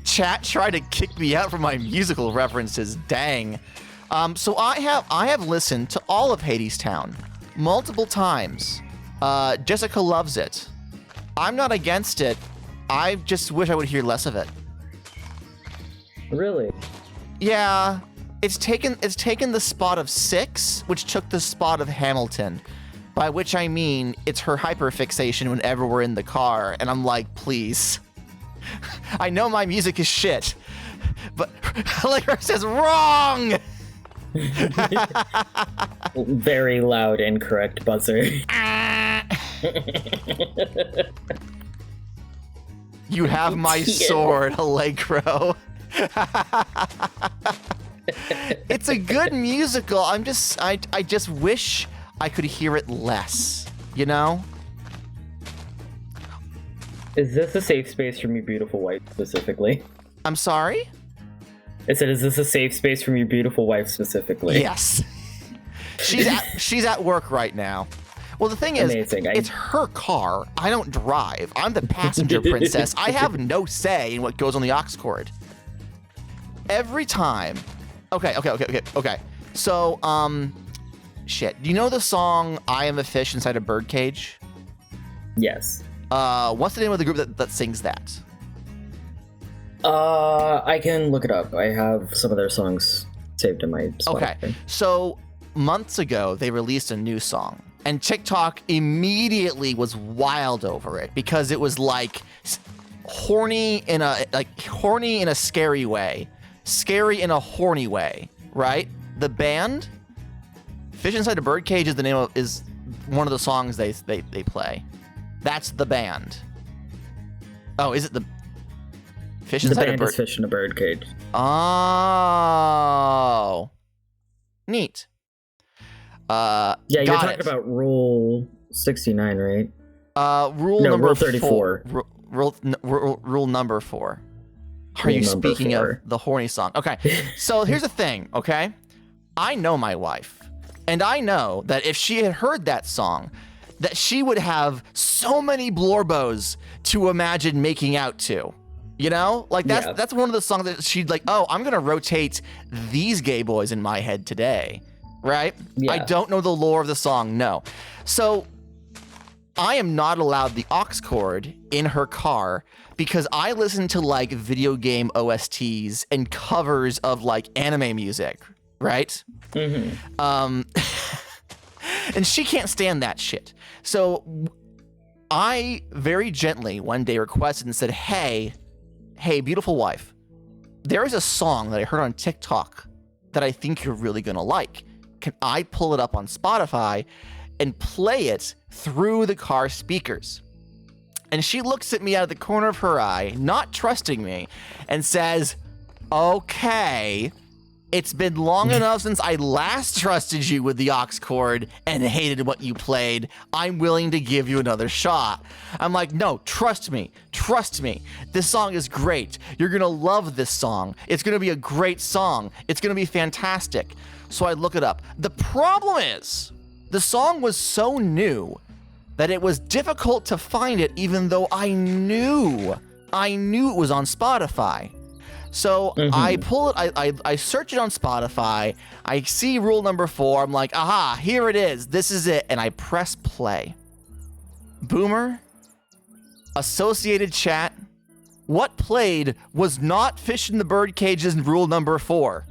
Chat tried to kick me out for my musical references. Dang. So I have listened to all of Hades Town multiple times. Jessica loves it. I'm not against it. I just wish I would hear less of it. Really? Yeah. It's taken the spot of 6, which took the spot of Hamilton. By which I mean it's her hyperfixation whenever we're in the car, and I'm like, please. I know my music is shit, but Allegro says wrong! Very loud, incorrect buzzer. You have my sword, Allegro. It's a good musical. I just wish I could hear it less. You know? Is this a safe space for me, beautiful wife, specifically? I'm sorry? I said, is this a safe space for me, beautiful wife, specifically? Yes. She's at work right now. Well, the thing is, Amazing. it's her car. I don't drive. I'm the passenger princess. I have no say in what goes on the aux cord. Every time. Okay. So, shit. Do you know the song "I Am a Fish Inside a Birdcage"? Yes. What's the name of the group that sings that? I can look it up. I have some of their songs saved in my Spotify. Okay. So months ago, they released a new song. And TikTok immediately was wild over it because it was like horny in a scary way, scary in a horny way, right? The band, Fish Inside a Birdcage is one of the songs they play. That's the band. Oh, is it the Fish Inside a Bird? Is Fish in a Birdcage. Oh, neat. Yeah, you're talking about Rule 69, right? Rule number Rule 34. Rule number 4. Are you speaking of the horny song? Okay, so here's the thing, okay? I know my wife, and I know that if she had heard that song, that she would have so many blorbos to imagine making out to. You know? Like, that's one of the songs that she'd like, oh, I'm gonna rotate these gay boys in my head today. Right? Yeah. I don't know the lore of the song, no. So I am not allowed the aux cord in her car because I listen to like video game OSTs and covers of like anime music, right? Mm-hmm. And she can't stand that shit. So I very gently one day requested and said, hey, beautiful wife, there is a song that I heard on TikTok that I think you're really gonna like. Can I pull it up on Spotify and play it through the car speakers? And she looks at me out of the corner of her eye, not trusting me, and says, okay, it's been long enough since I last trusted you with the aux cord and hated what you played. I'm willing to give you another shot. I'm like, no, trust me. This song is great. You're gonna love this song. It's gonna be a great song. It's gonna be fantastic. So I look it up. The problem is, the song was so new that it was difficult to find it even though I knew it was on Spotify. So I pull it, I search it on Spotify, I see rule number 4, I'm like, aha, here it is, this is it, and I press play. Boomer, associated chat, what played was not Fish in the Birdcage's rule number 4.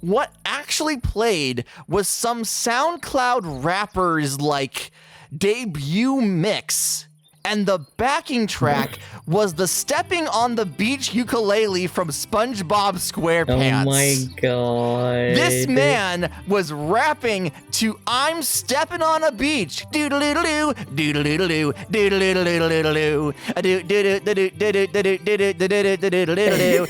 What actually played was some SoundCloud rapper's like debut mix. And the backing track was the Stepping on the Beach ukulele from SpongeBob SquarePants. Oh my god. This man was rapping to I'm Stepping on a Beach. Doodle-doodle-doo, doodle-doodle-doo, doodle-doodle-doodle-doo, doodle-doodle-doodle-doodle-doodle-doo.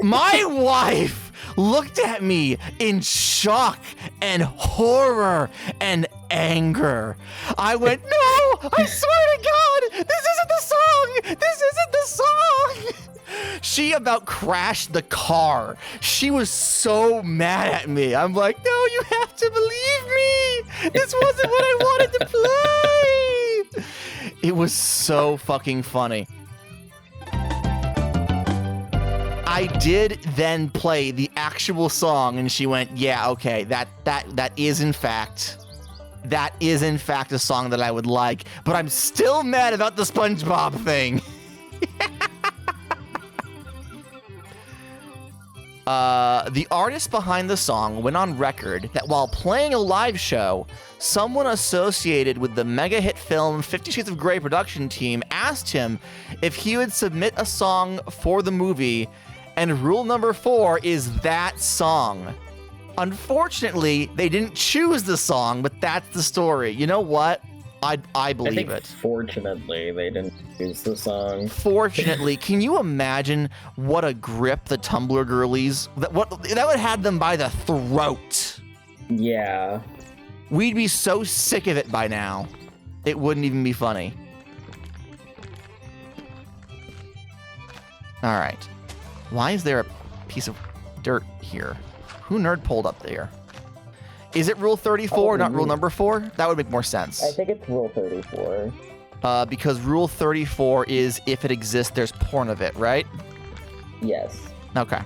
My wife looked at me in shock and horror and anger. I went, no, I swear to God, this isn't the song. This isn't the song. She about crashed the car. She was so mad at me. I'm like, no, you have to believe me. This wasn't what I wanted to play. It was so fucking funny. I did then play the actual song, and she went, yeah, okay, that is in fact a song that I would like, but I'm still mad about the SpongeBob thing. The artist behind the song went on record that while playing a live show, someone associated with the mega hit film 50 Shades of Grey production team asked him if he would submit a song for the movie, and rule number 4 is that song. Unfortunately, they didn't choose the song, but that's the story. You know what? I believe it. Fortunately, they didn't choose the song. Fortunately, can you imagine what a grip the Tumblr girlies that would have them by the throat? Yeah. We'd be so sick of it by now. It wouldn't even be funny. All right. Why is there a piece of dirt here? Who nerd pulled up there? Is it rule 34, not rule number 4? That would make more sense. I think it's rule 34. Because rule 34 is if it exists, there's porn of it, right? Yes. Okay.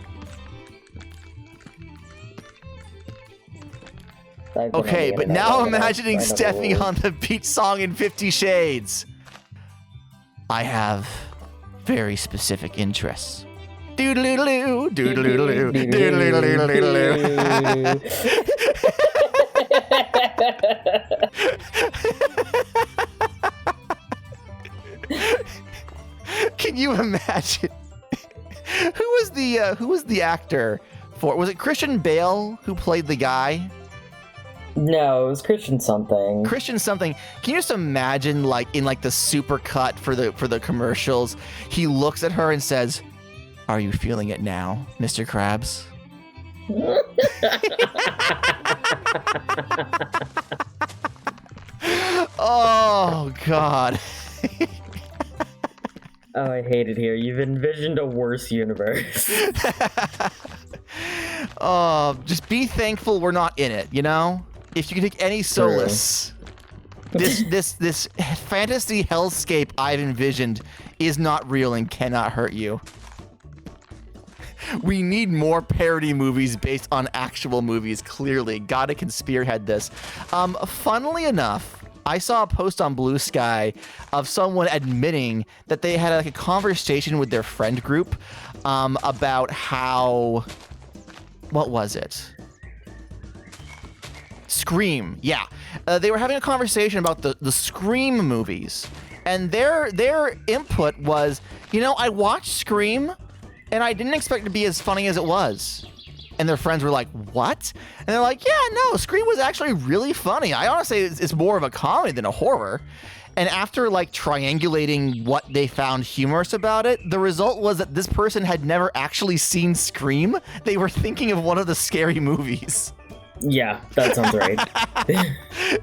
I've been on Okay, the but internet now long enough, imagining I know the Steffi rules. on the beach song in 50 Shades. I have very specific interests. Doodle-doodle-doo, doodle-doodle-doo, doodle-doodle-doo. Can you imagine? Who was the actor for? Was it Christian Bale who played the guy? No, it was Christian something. Christian something. Can you just imagine, like in like the super cut for the commercials, he looks at her and says, "Are you feeling it now, Mr. Krabs?" Oh God. Oh, I hate it here. You've envisioned a worse universe. Oh, just be thankful we're not in it, you know? If you can take any solace, this fantasy hellscape I've envisioned is not real and cannot hurt you. We need more parody movies based on actual movies, clearly. Gotta can spearhead this. Funnily enough, I saw a post on Blue Sky of someone admitting that they had like a conversation with their friend group about how... What was it? Scream, yeah. They were having a conversation about the Scream movies. And their input was, you know, I watched Scream, and I didn't expect it to be as funny as it was. And their friends were like, what? And they're like, yeah, no, Scream was actually really funny. I honestly, it's more of a comedy than a horror. And after like triangulating what they found humorous about it, the result was that this person had never actually seen Scream. They were thinking of one of the scary movies. Yeah, that sounds right.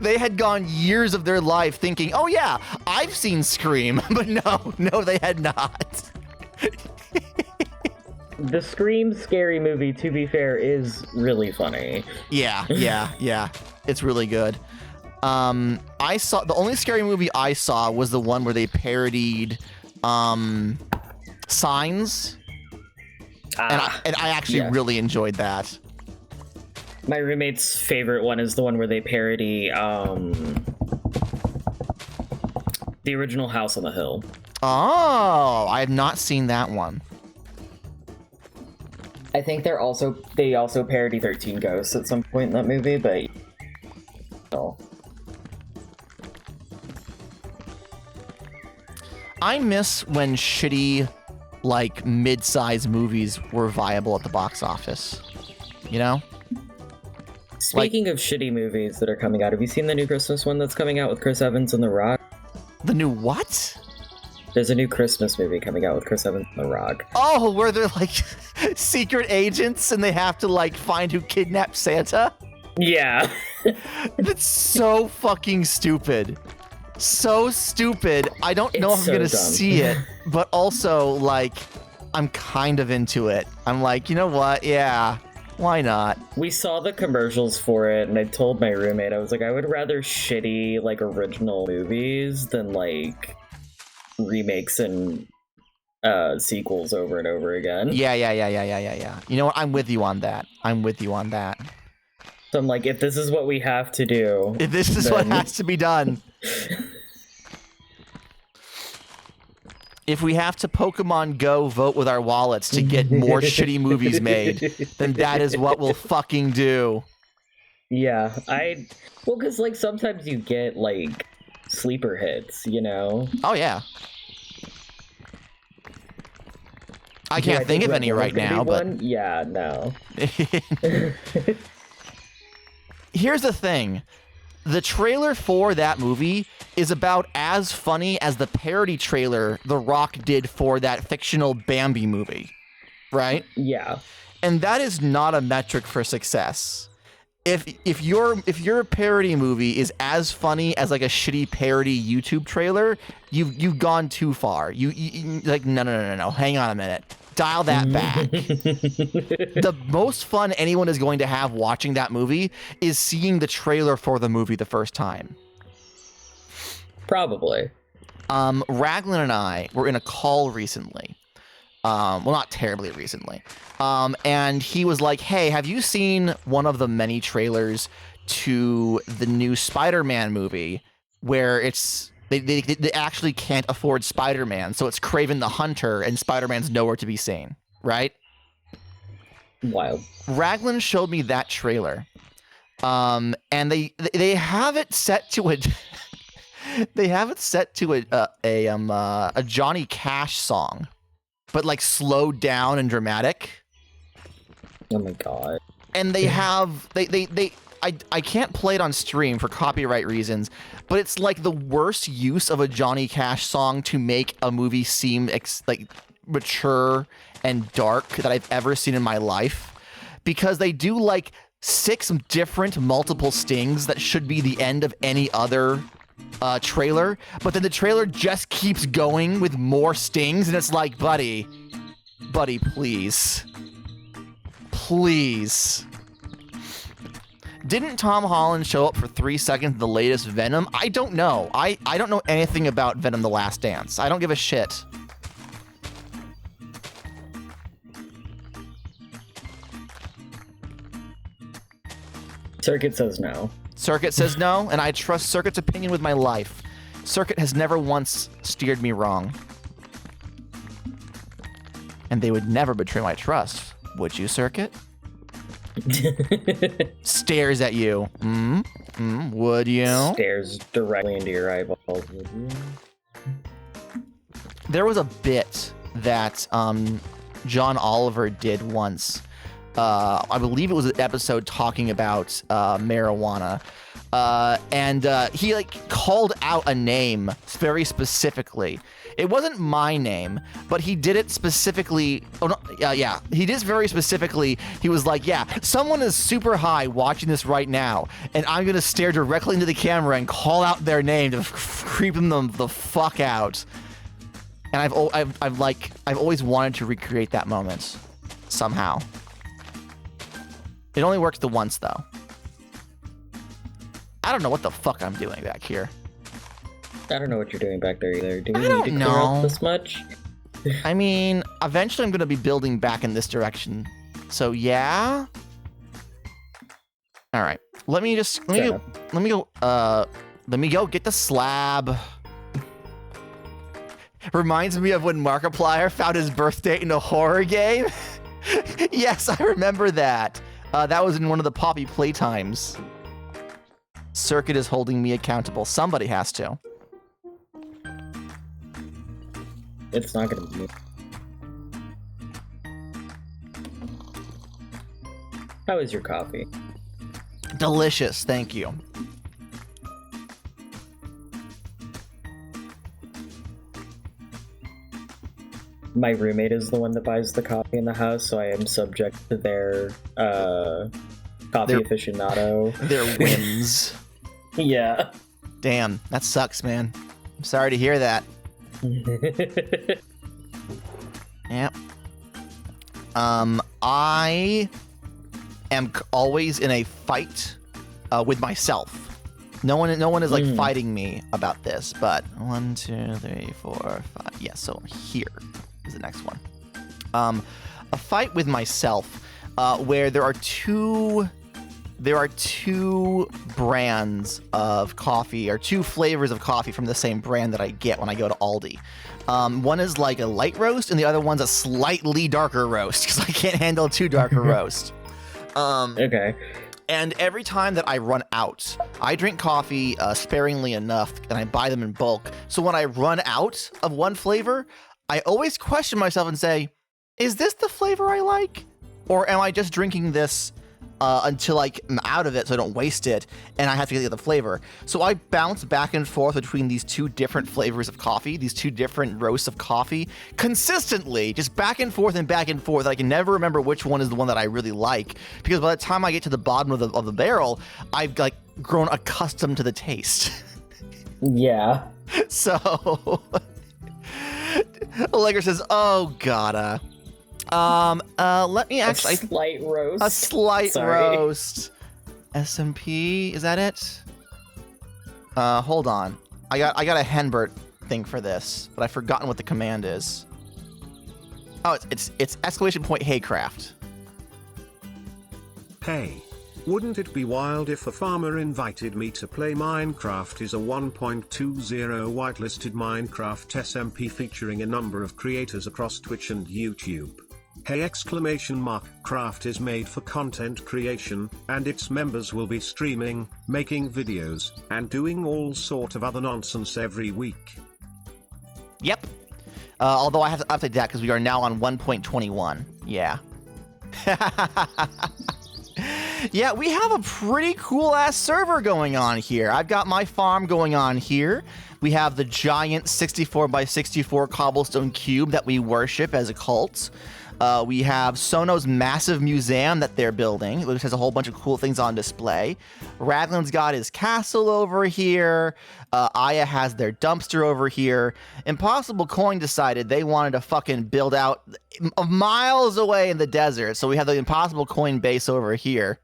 They had gone years of their life thinking, oh yeah, I've seen Scream. But no, they had not. The Scream scary movie, to be fair, is really funny. Yeah. It's really good. I saw the only scary movie I saw was the one where they parodied Signs. And I actually really enjoyed that. My roommate's favorite one is the one where they parody the original House on the Hill. Oh, I have not seen that one. I think they also parody 13 Ghosts at some point in that movie, but no. I miss when shitty, like, mid-size movies were viable at the box office. You know? Speaking of shitty movies that are coming out, have you seen the new Christmas one that's coming out with Chris Evans and The Rock? The new what? There's a new Christmas movie coming out with Chris Evans and The Rock. Oh, where they're, like, secret agents and they have to, like, find who kidnapped Santa? Yeah. That's so fucking stupid. So stupid. I don't know if I'm gonna see it, but also, like, I'm kind of into it. I'm like, you know what? Yeah, why not? We saw the commercials for it, and I told my roommate, I was like, I would rather shitty, like, original movies than, like, remakes and sequels over and over again. Yeah. You know what? I'm with you on that. So I'm like, if this is what we have to do... If this is what has to be done... If we have to Pokemon Go vote with our wallets to get more shitty movies made, then that is what we'll fucking do. Yeah, well, because, like, sometimes you get, like, sleeper hits, you know? Oh, yeah. I can't think of any right now, but... Yeah, no. Here's the thing. The trailer for that movie is about as funny as the parody trailer The Rock did for that fictional Bambi movie, right? Yeah. And that is not a metric for success. if your parody movie is as funny as like a shitty parody YouTube trailer, you've gone too far. You like no. Hang on a minute. Dial that back. The most fun anyone is going to have watching that movie is seeing the trailer for the movie the first time. Probably. Raglan and I were in a call recently. Well, not terribly recently. And he was like, hey, have you seen one of the many trailers to the new Spider-Man movie where they actually can't afford Spider-Man, so it's Kraven the Hunter and Spider-Man's nowhere to be seen, right? Wild. Raglan showed me that trailer. And they have it set to a they have it set to a Johnny Cash song, but like slowed down and dramatic. Oh my god. And they have I can't play it on stream for copyright reasons, but it's like the worst use of a Johnny Cash song to make a movie seem like mature and dark that I've ever seen in my life, because they do like 6 different multiple stings that should be the end of any other trailer, but then the trailer just keeps going with more stings, and it's like, buddy, please. Didn't Tom Holland show up for 3 seconds in the latest Venom? I don't know. I don't know anything about Venom: The Last Dance. I don't give a shit. Circuit says no. Circuit says no, and I trust Circuit's opinion with my life. Circuit has never once steered me wrong. And they would never betray my trust. Would you, Circuit? Stares at you. Would you? Stares directly into your eyeballs. Would you? There was a bit that John Oliver did once. I believe it was an episode talking about marijuana. And he like called out a name very specifically. It wasn't my name, but he did it specifically. Oh no, yeah, he did it very specifically. He was like, "Yeah, someone is super high watching this right now, and I'm gonna stare directly into the camera and call out their name to creep them the fuck out." And I've always wanted to recreate that moment somehow. It only works the once though. I don't know what the fuck I'm doing back here. I don't know what you're doing back there either. Do we I need don't to clear know. up this much? I mean, eventually I'm gonna be building back in this direction. So yeah. All right. Let me go get the slab. Reminds me of when Markiplier found his birth date in a horror game. Yes, I remember that. That was in one of the Poppy playtimes. Circuit is holding me accountable. Somebody has to. It's not gonna be me. How is your coffee? Delicious, thank you. My roommate is the one that buys the coffee in the house, so I am subject to their coffee aficionado. Their whims. Yeah. Damn, that sucks, man. I'm sorry to hear that. Yep. I am always in a fight with myself. No one is like fighting me about this, but 1, 2, 3, 4, 5. Yeah, so here is the next one. A fight with myself, where there are two brands of coffee, or 2 flavors of coffee from the same brand that I get when I go to Aldi. One is like a light roast, and the other one's a slightly darker roast, because I can't handle too dark a roast. Okay. And every time that I run out, I drink coffee sparingly enough, and I buy them in bulk. So when I run out of one flavor, I always question myself and say, is this the flavor I like? Or am I just drinking this until I'm out of it so I don't waste it, and I have to get the flavor. So I bounce back and forth between these two different flavors of coffee, these two different roasts of coffee, consistently, just back and forth and back and forth. I can never remember which one is the one that I really like, because by the time I get to the bottom of the barrel, I've like grown accustomed to the taste. Yeah. So Allegra says, "Oh, gotta." Let me actually. A slight roast. A slight Sorry. roast. SMP, is that it? Hold on. I got a Henbert thing for this, but I've forgotten what the command is. Oh, it's exclamation point Haycraft. Hey. Wouldn't it be wild if a farmer invited me to play Minecraft is a 1.20 whitelisted Minecraft SMP featuring a number of creators across Twitch and YouTube. Hey exclamation mark, craft is made for content creation, and its members will be streaming, making videos, and doing all sort of other nonsense every week. Yep. Although I have to update that because we are now on 1.21. Yeah. Yeah, we have a pretty cool-ass server going on here. I've got my farm going on here. We have the giant 64 by 64 cobblestone cube that we worship as a cult. We have Sono's massive museum that they're building, which has a whole bunch of cool things on display. Radlin's got his castle over here. Aya has their dumpster over here. Impossible Coin decided they wanted to fucking build out miles away in the desert, so we have the Impossible Coin base over here.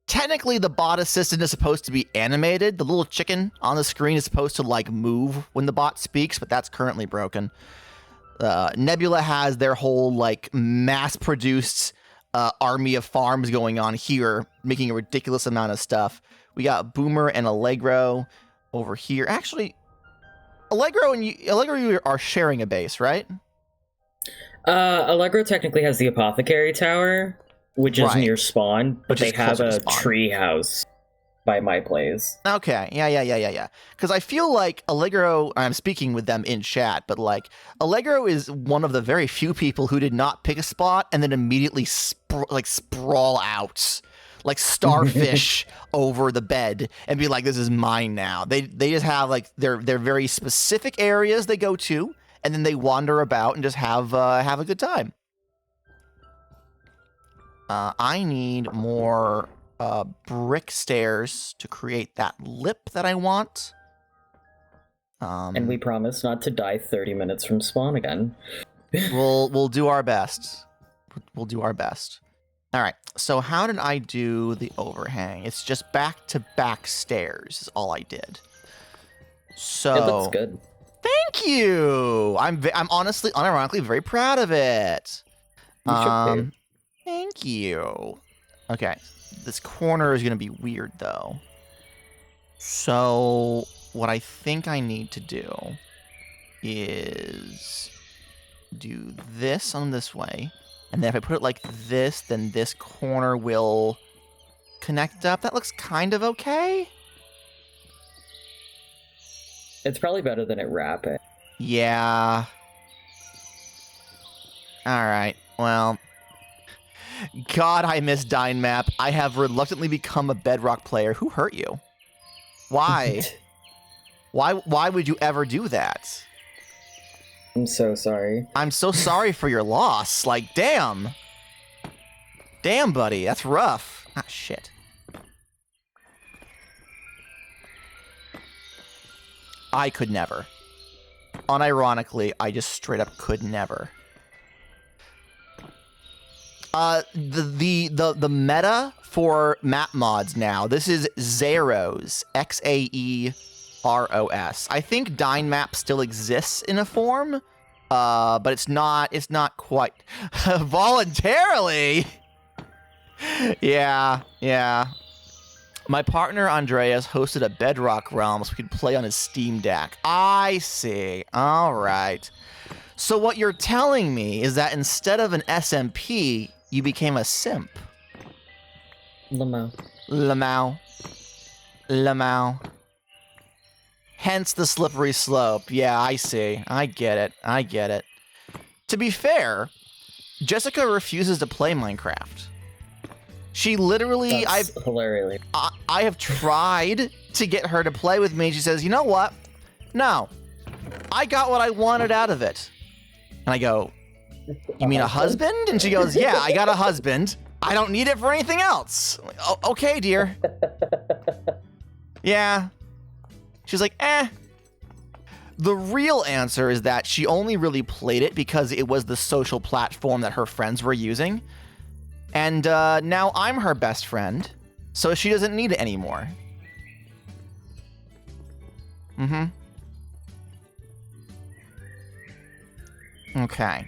Technically, the bot assistant is supposed to be animated. The little chicken on the screen is supposed to, like, move when the bot speaks, but that's currently broken. Nebula has their whole, like, mass-produced army of farms going on here, making a ridiculous amount of stuff. We got Boomer and Allegro over here. Actually, Allegro and you are sharing a base, right? Allegro technically has the apothecary tower, which is near spawn, but they have a tree house by my place. Okay, yeah. Because I feel like Allegro, I'm speaking with them in chat, but like Allegro is one of the very few people who did not pick a spot and then immediately sprawl out, like starfish over the bed and be like, "This is mine now." They just have like their very specific areas they go to, and then they wander about and just have a good time. I need more brick stairs to create that lip that I want. And we promise not to die 30 minutes from spawn again. We'll do our best. We'll do our best. All right. So how did I do the overhang? It's just back-to-back stairs is all I did. So it looks good. Thank you. I'm honestly, unironically, very proud of it. You should be. Thank you. Okay. This corner is going to be weird, though. So what I think I need to do is do this on this way. And then if I put it like this, then this corner will connect up. That looks kind of okay. It's probably better than it wrapping. Yeah. All right. Well, God, I miss Dynmap. I have reluctantly become a Bedrock player. Who hurt you? Why? Why would you ever do that? I'm so sorry. I'm so sorry for your loss. Like, damn. Damn, buddy. That's rough. Ah, shit. I could never. Unironically, I just straight up could never. The meta for map mods now. This is Xaeros, Xaeros. I think Dynmap still exists in a form, but it's not quite voluntarily. Yeah. My partner Andreas hosted a Bedrock realm so we could play on his Steam Deck. I see. All right. So what you're telling me is that instead of an SMP, you became a simp. Lamau. Hence the slippery slope. Yeah, I see. I get it. To be fair, Jessica refuses to play Minecraft. She literally, That's hilarious. I have tried to get her to play with me. She says, you know what? No, I got what I wanted out of it. And I go, you mean a husband? And she goes, yeah, I got a husband. I don't need it for anything else. I'm like, oh, okay, dear. Yeah. She's like, eh. The real answer is that she only really played it because it was the social platform that her friends were using. And now I'm her best friend, so she doesn't need it anymore. Mm-hmm. Okay.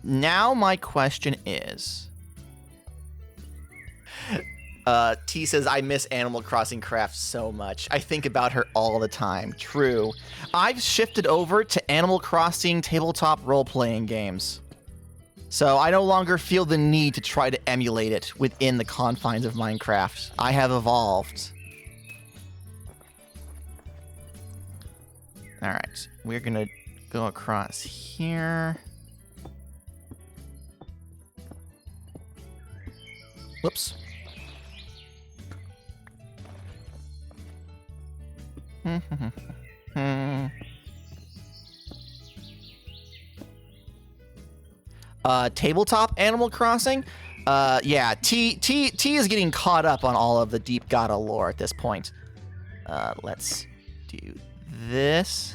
Now my question is... T says, I miss Animal Crossing Craft so much. I think about her all the time. True. I've shifted over to Animal Crossing tabletop role-playing games. So I no longer feel the need to try to emulate it within the confines of Minecraft. I have evolved. Alright, we're gonna go across here. Whoops. Tabletop Animal Crossing? Yeah, T is getting caught up on all of the Deep Gata lore at this point. Let's do this.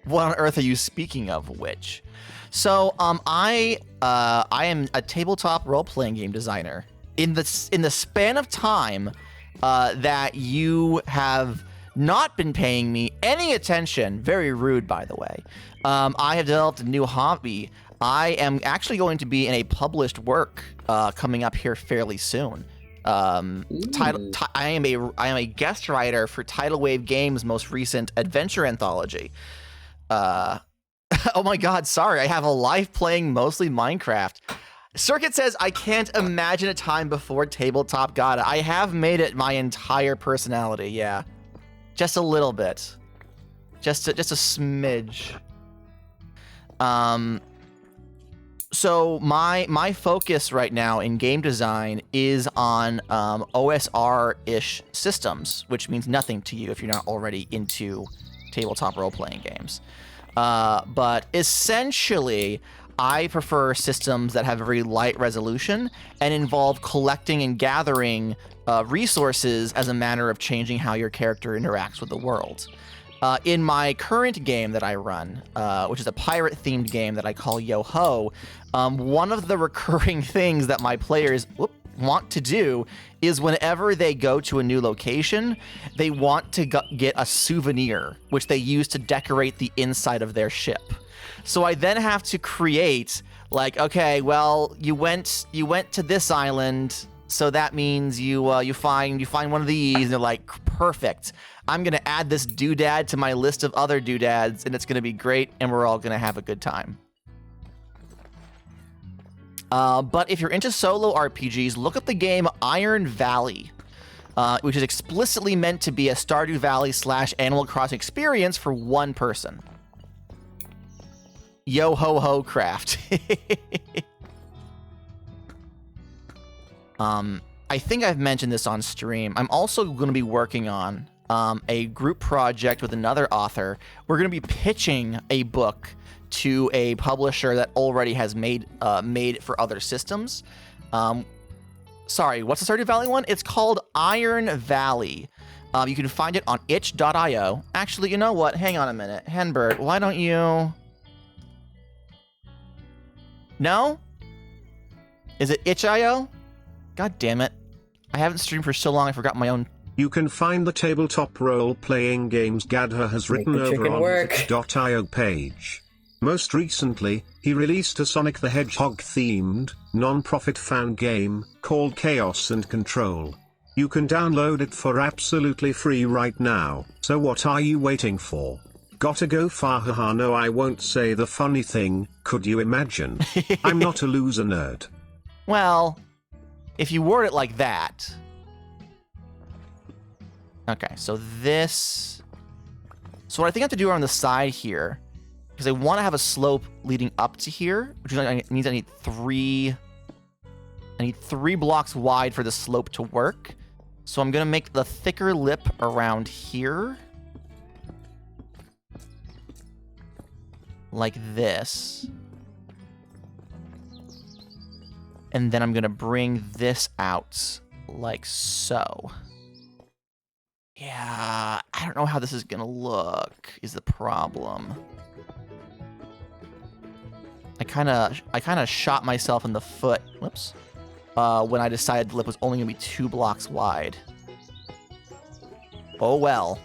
What on earth are you speaking of, which? So, I am a tabletop role-playing game designer. In the span of time that you have not been paying me any attention, very rude, by the way, I have developed a new hobby. I am actually going to be in a published work coming up here fairly soon. I am a guest writer for Tidal Wave Games' most recent adventure anthology. Oh my god, sorry, I have a life playing mostly Minecraft. Circuit says, I can't imagine a time before Tabletop Gata. I have made it my entire personality, yeah. Just a little bit. Just a smidge. So my focus right now in game design is on OSR-ish systems, which means nothing to you if you're not already into tabletop role-playing games. But essentially, I prefer systems that have a very light resolution and involve collecting and gathering resources as a manner of changing how your character interacts with the world. In my current game that I run, which is a pirate-themed game that I call Yo-Ho, one of the recurring things that my players want to do is whenever they go to a new location, they want to get a souvenir, which they use to decorate the inside of their ship. So I then have to create, like, okay, well, you went to this island, so that means you find one of these, and they're like, perfect. I'm gonna add this doodad to my list of other doodads, and it's gonna be great, and we're all gonna have a good time. But if you're into solo RPGs, look up the game Iron Valley, which is explicitly meant to be a Stardew Valley / Animal Crossing experience for one person. Yo ho ho craft. I think I've mentioned this on stream. I'm also going to be working on a group project with another author. We're going to be pitching a book to a publisher that already has made it for other systems. Sorry, what's the Stardew Valley one? It's called Iron Valley. You can find it on itch.io. Actually, you know what? Hang on a minute. Henbert, why don't you... No? Is it itch.io? God damn it. I haven't streamed for so long I forgot my own... You can find the tabletop role-playing games Gadha has written over on his itch.io page. Most recently, he released a Sonic the Hedgehog-themed, non-profit fan game, called Chaos and Control. You can download it for absolutely free right now, so what are you waiting for? Gotta go far, haha. No, I won't say the funny thing, could you imagine? I'm not a loser nerd. Well, if you word it like that... Okay, so this... So what I think I have to do on the side here, because I want to have a slope leading up to here, which means I need 3 I need 3 blocks wide for the slope to work. So I'm going to make the thicker lip around here. Like this. And then I'm going to bring this out like so. Yeah, I don't know how this is going to look is the problem. I kind of shot myself in the foot. Whoops. When I decided the lip was only going to be 2 blocks wide. Oh well.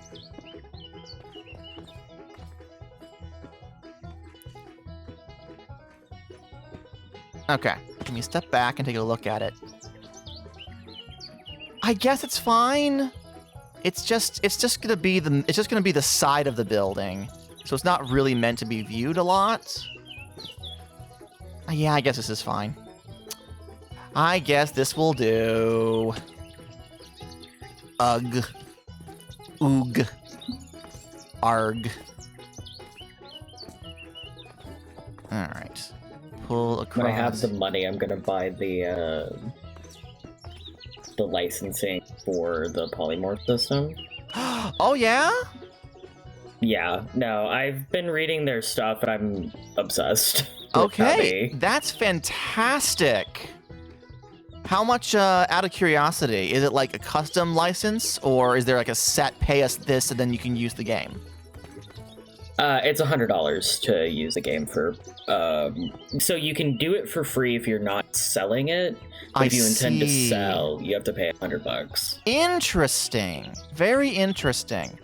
Okay, let me step back and take a look at it. I guess it's fine. It's just gonna be the side of the building, so it's not really meant to be viewed a lot. Yeah, I guess this is fine. I guess this will do. Ugh. Oog. Arg. Alright. Pull across. When I have the money, I'm gonna buy the licensing for the polymorph system. Oh, yeah? Yeah, no, I've been reading their stuff and I'm obsessed. with Okay, Hobby. that's fantastic. How much, out of curiosity, is it like a custom license, or is there like a set, pay us this, and then you can use the game? It's $100 to use the game for. So you can do it for free if you're not selling it. But if you intend to sell, you have to pay $100. Interesting. Very interesting.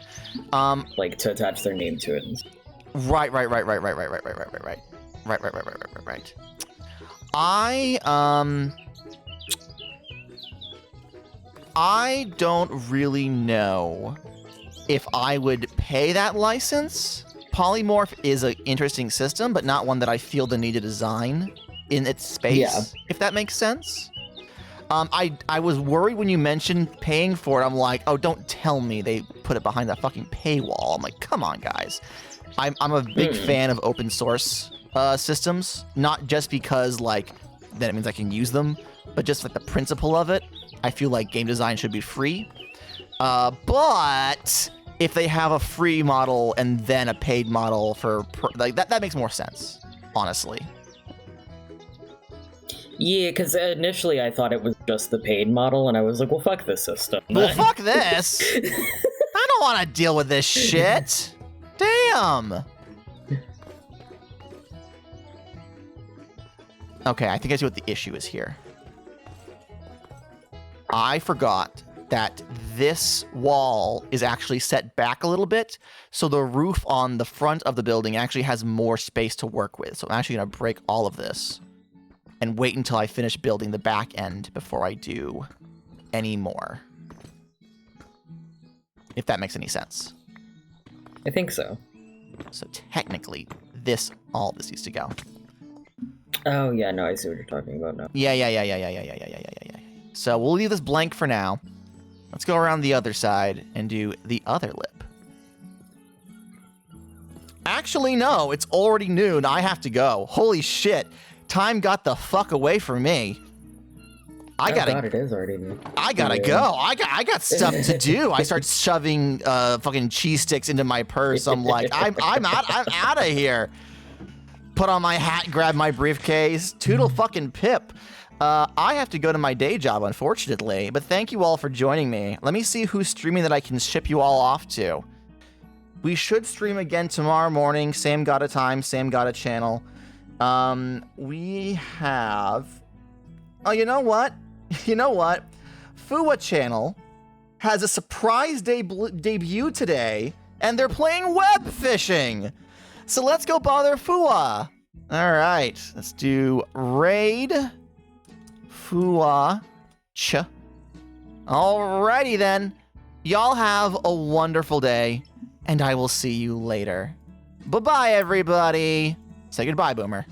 Like to attach their name to it. Right. I don't really know if I would pay that license. Polymorph is an interesting system, but not one that I feel the need to design in its space, Yeah. if that makes sense. I was worried when you mentioned paying for it. I'm like, oh, don't tell me they put it behind that fucking paywall. I'm like, come on, guys. I'm a big fan of open source systems, not just because, like, then it means I can use them, but just like the principle of it. I feel like game design should be free. But if they have a free model and then a paid model for like that makes more sense, honestly. Yeah, because initially I thought it was just the paid model, and I was like, well, fuck this system. Well, fuck this. I don't want to deal with this shit. Damn. Okay, I think I see what the issue is here. I forgot that this wall is actually set back a little bit, so the roof on the front of the building actually has more space to work with. So I'm actually going to break all of this and wait until I finish building the back end before I do any more. If that makes any sense. I think so. So technically, all this needs to go. Oh, yeah, no, I see what you're talking about now. Yeah. So we'll leave this blank for now. Let's go around the other side and do the other lip. Actually, no, it's already noon. I have to go. Holy shit. Time got the fuck away from me. I God, it is already noon. I gotta go. I got stuff to do. I start shoving fucking cheese sticks into my purse. I'm like, I'm out of here. Put on my hat, grab my briefcase. Toodle fucking pip. I have to go to my day job, unfortunately, but thank you all for joining me. Let me see who's streaming that I can ship you all off to. We should stream again tomorrow morning. Same Gotta time, same Gotta channel. We have... Oh, you know what? You know what? Fuwa channel has a surprise debut today, and they're playing web fishing. So let's go bother Fuwa. All right, let's do raid Fuwa Ch. Alrighty then. Y'all have a wonderful day, and I will see you later. Bye-bye, everybody. Say goodbye, Boomer.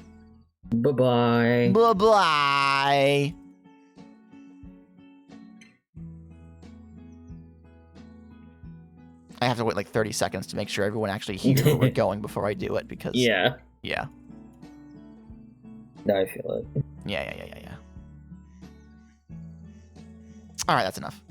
Bye-bye. Bye-bye. I have to wait like 30 seconds to make sure everyone actually hears where we're going before I do it, because... Yeah. Yeah. No, I feel it. Yeah. All right, that's enough.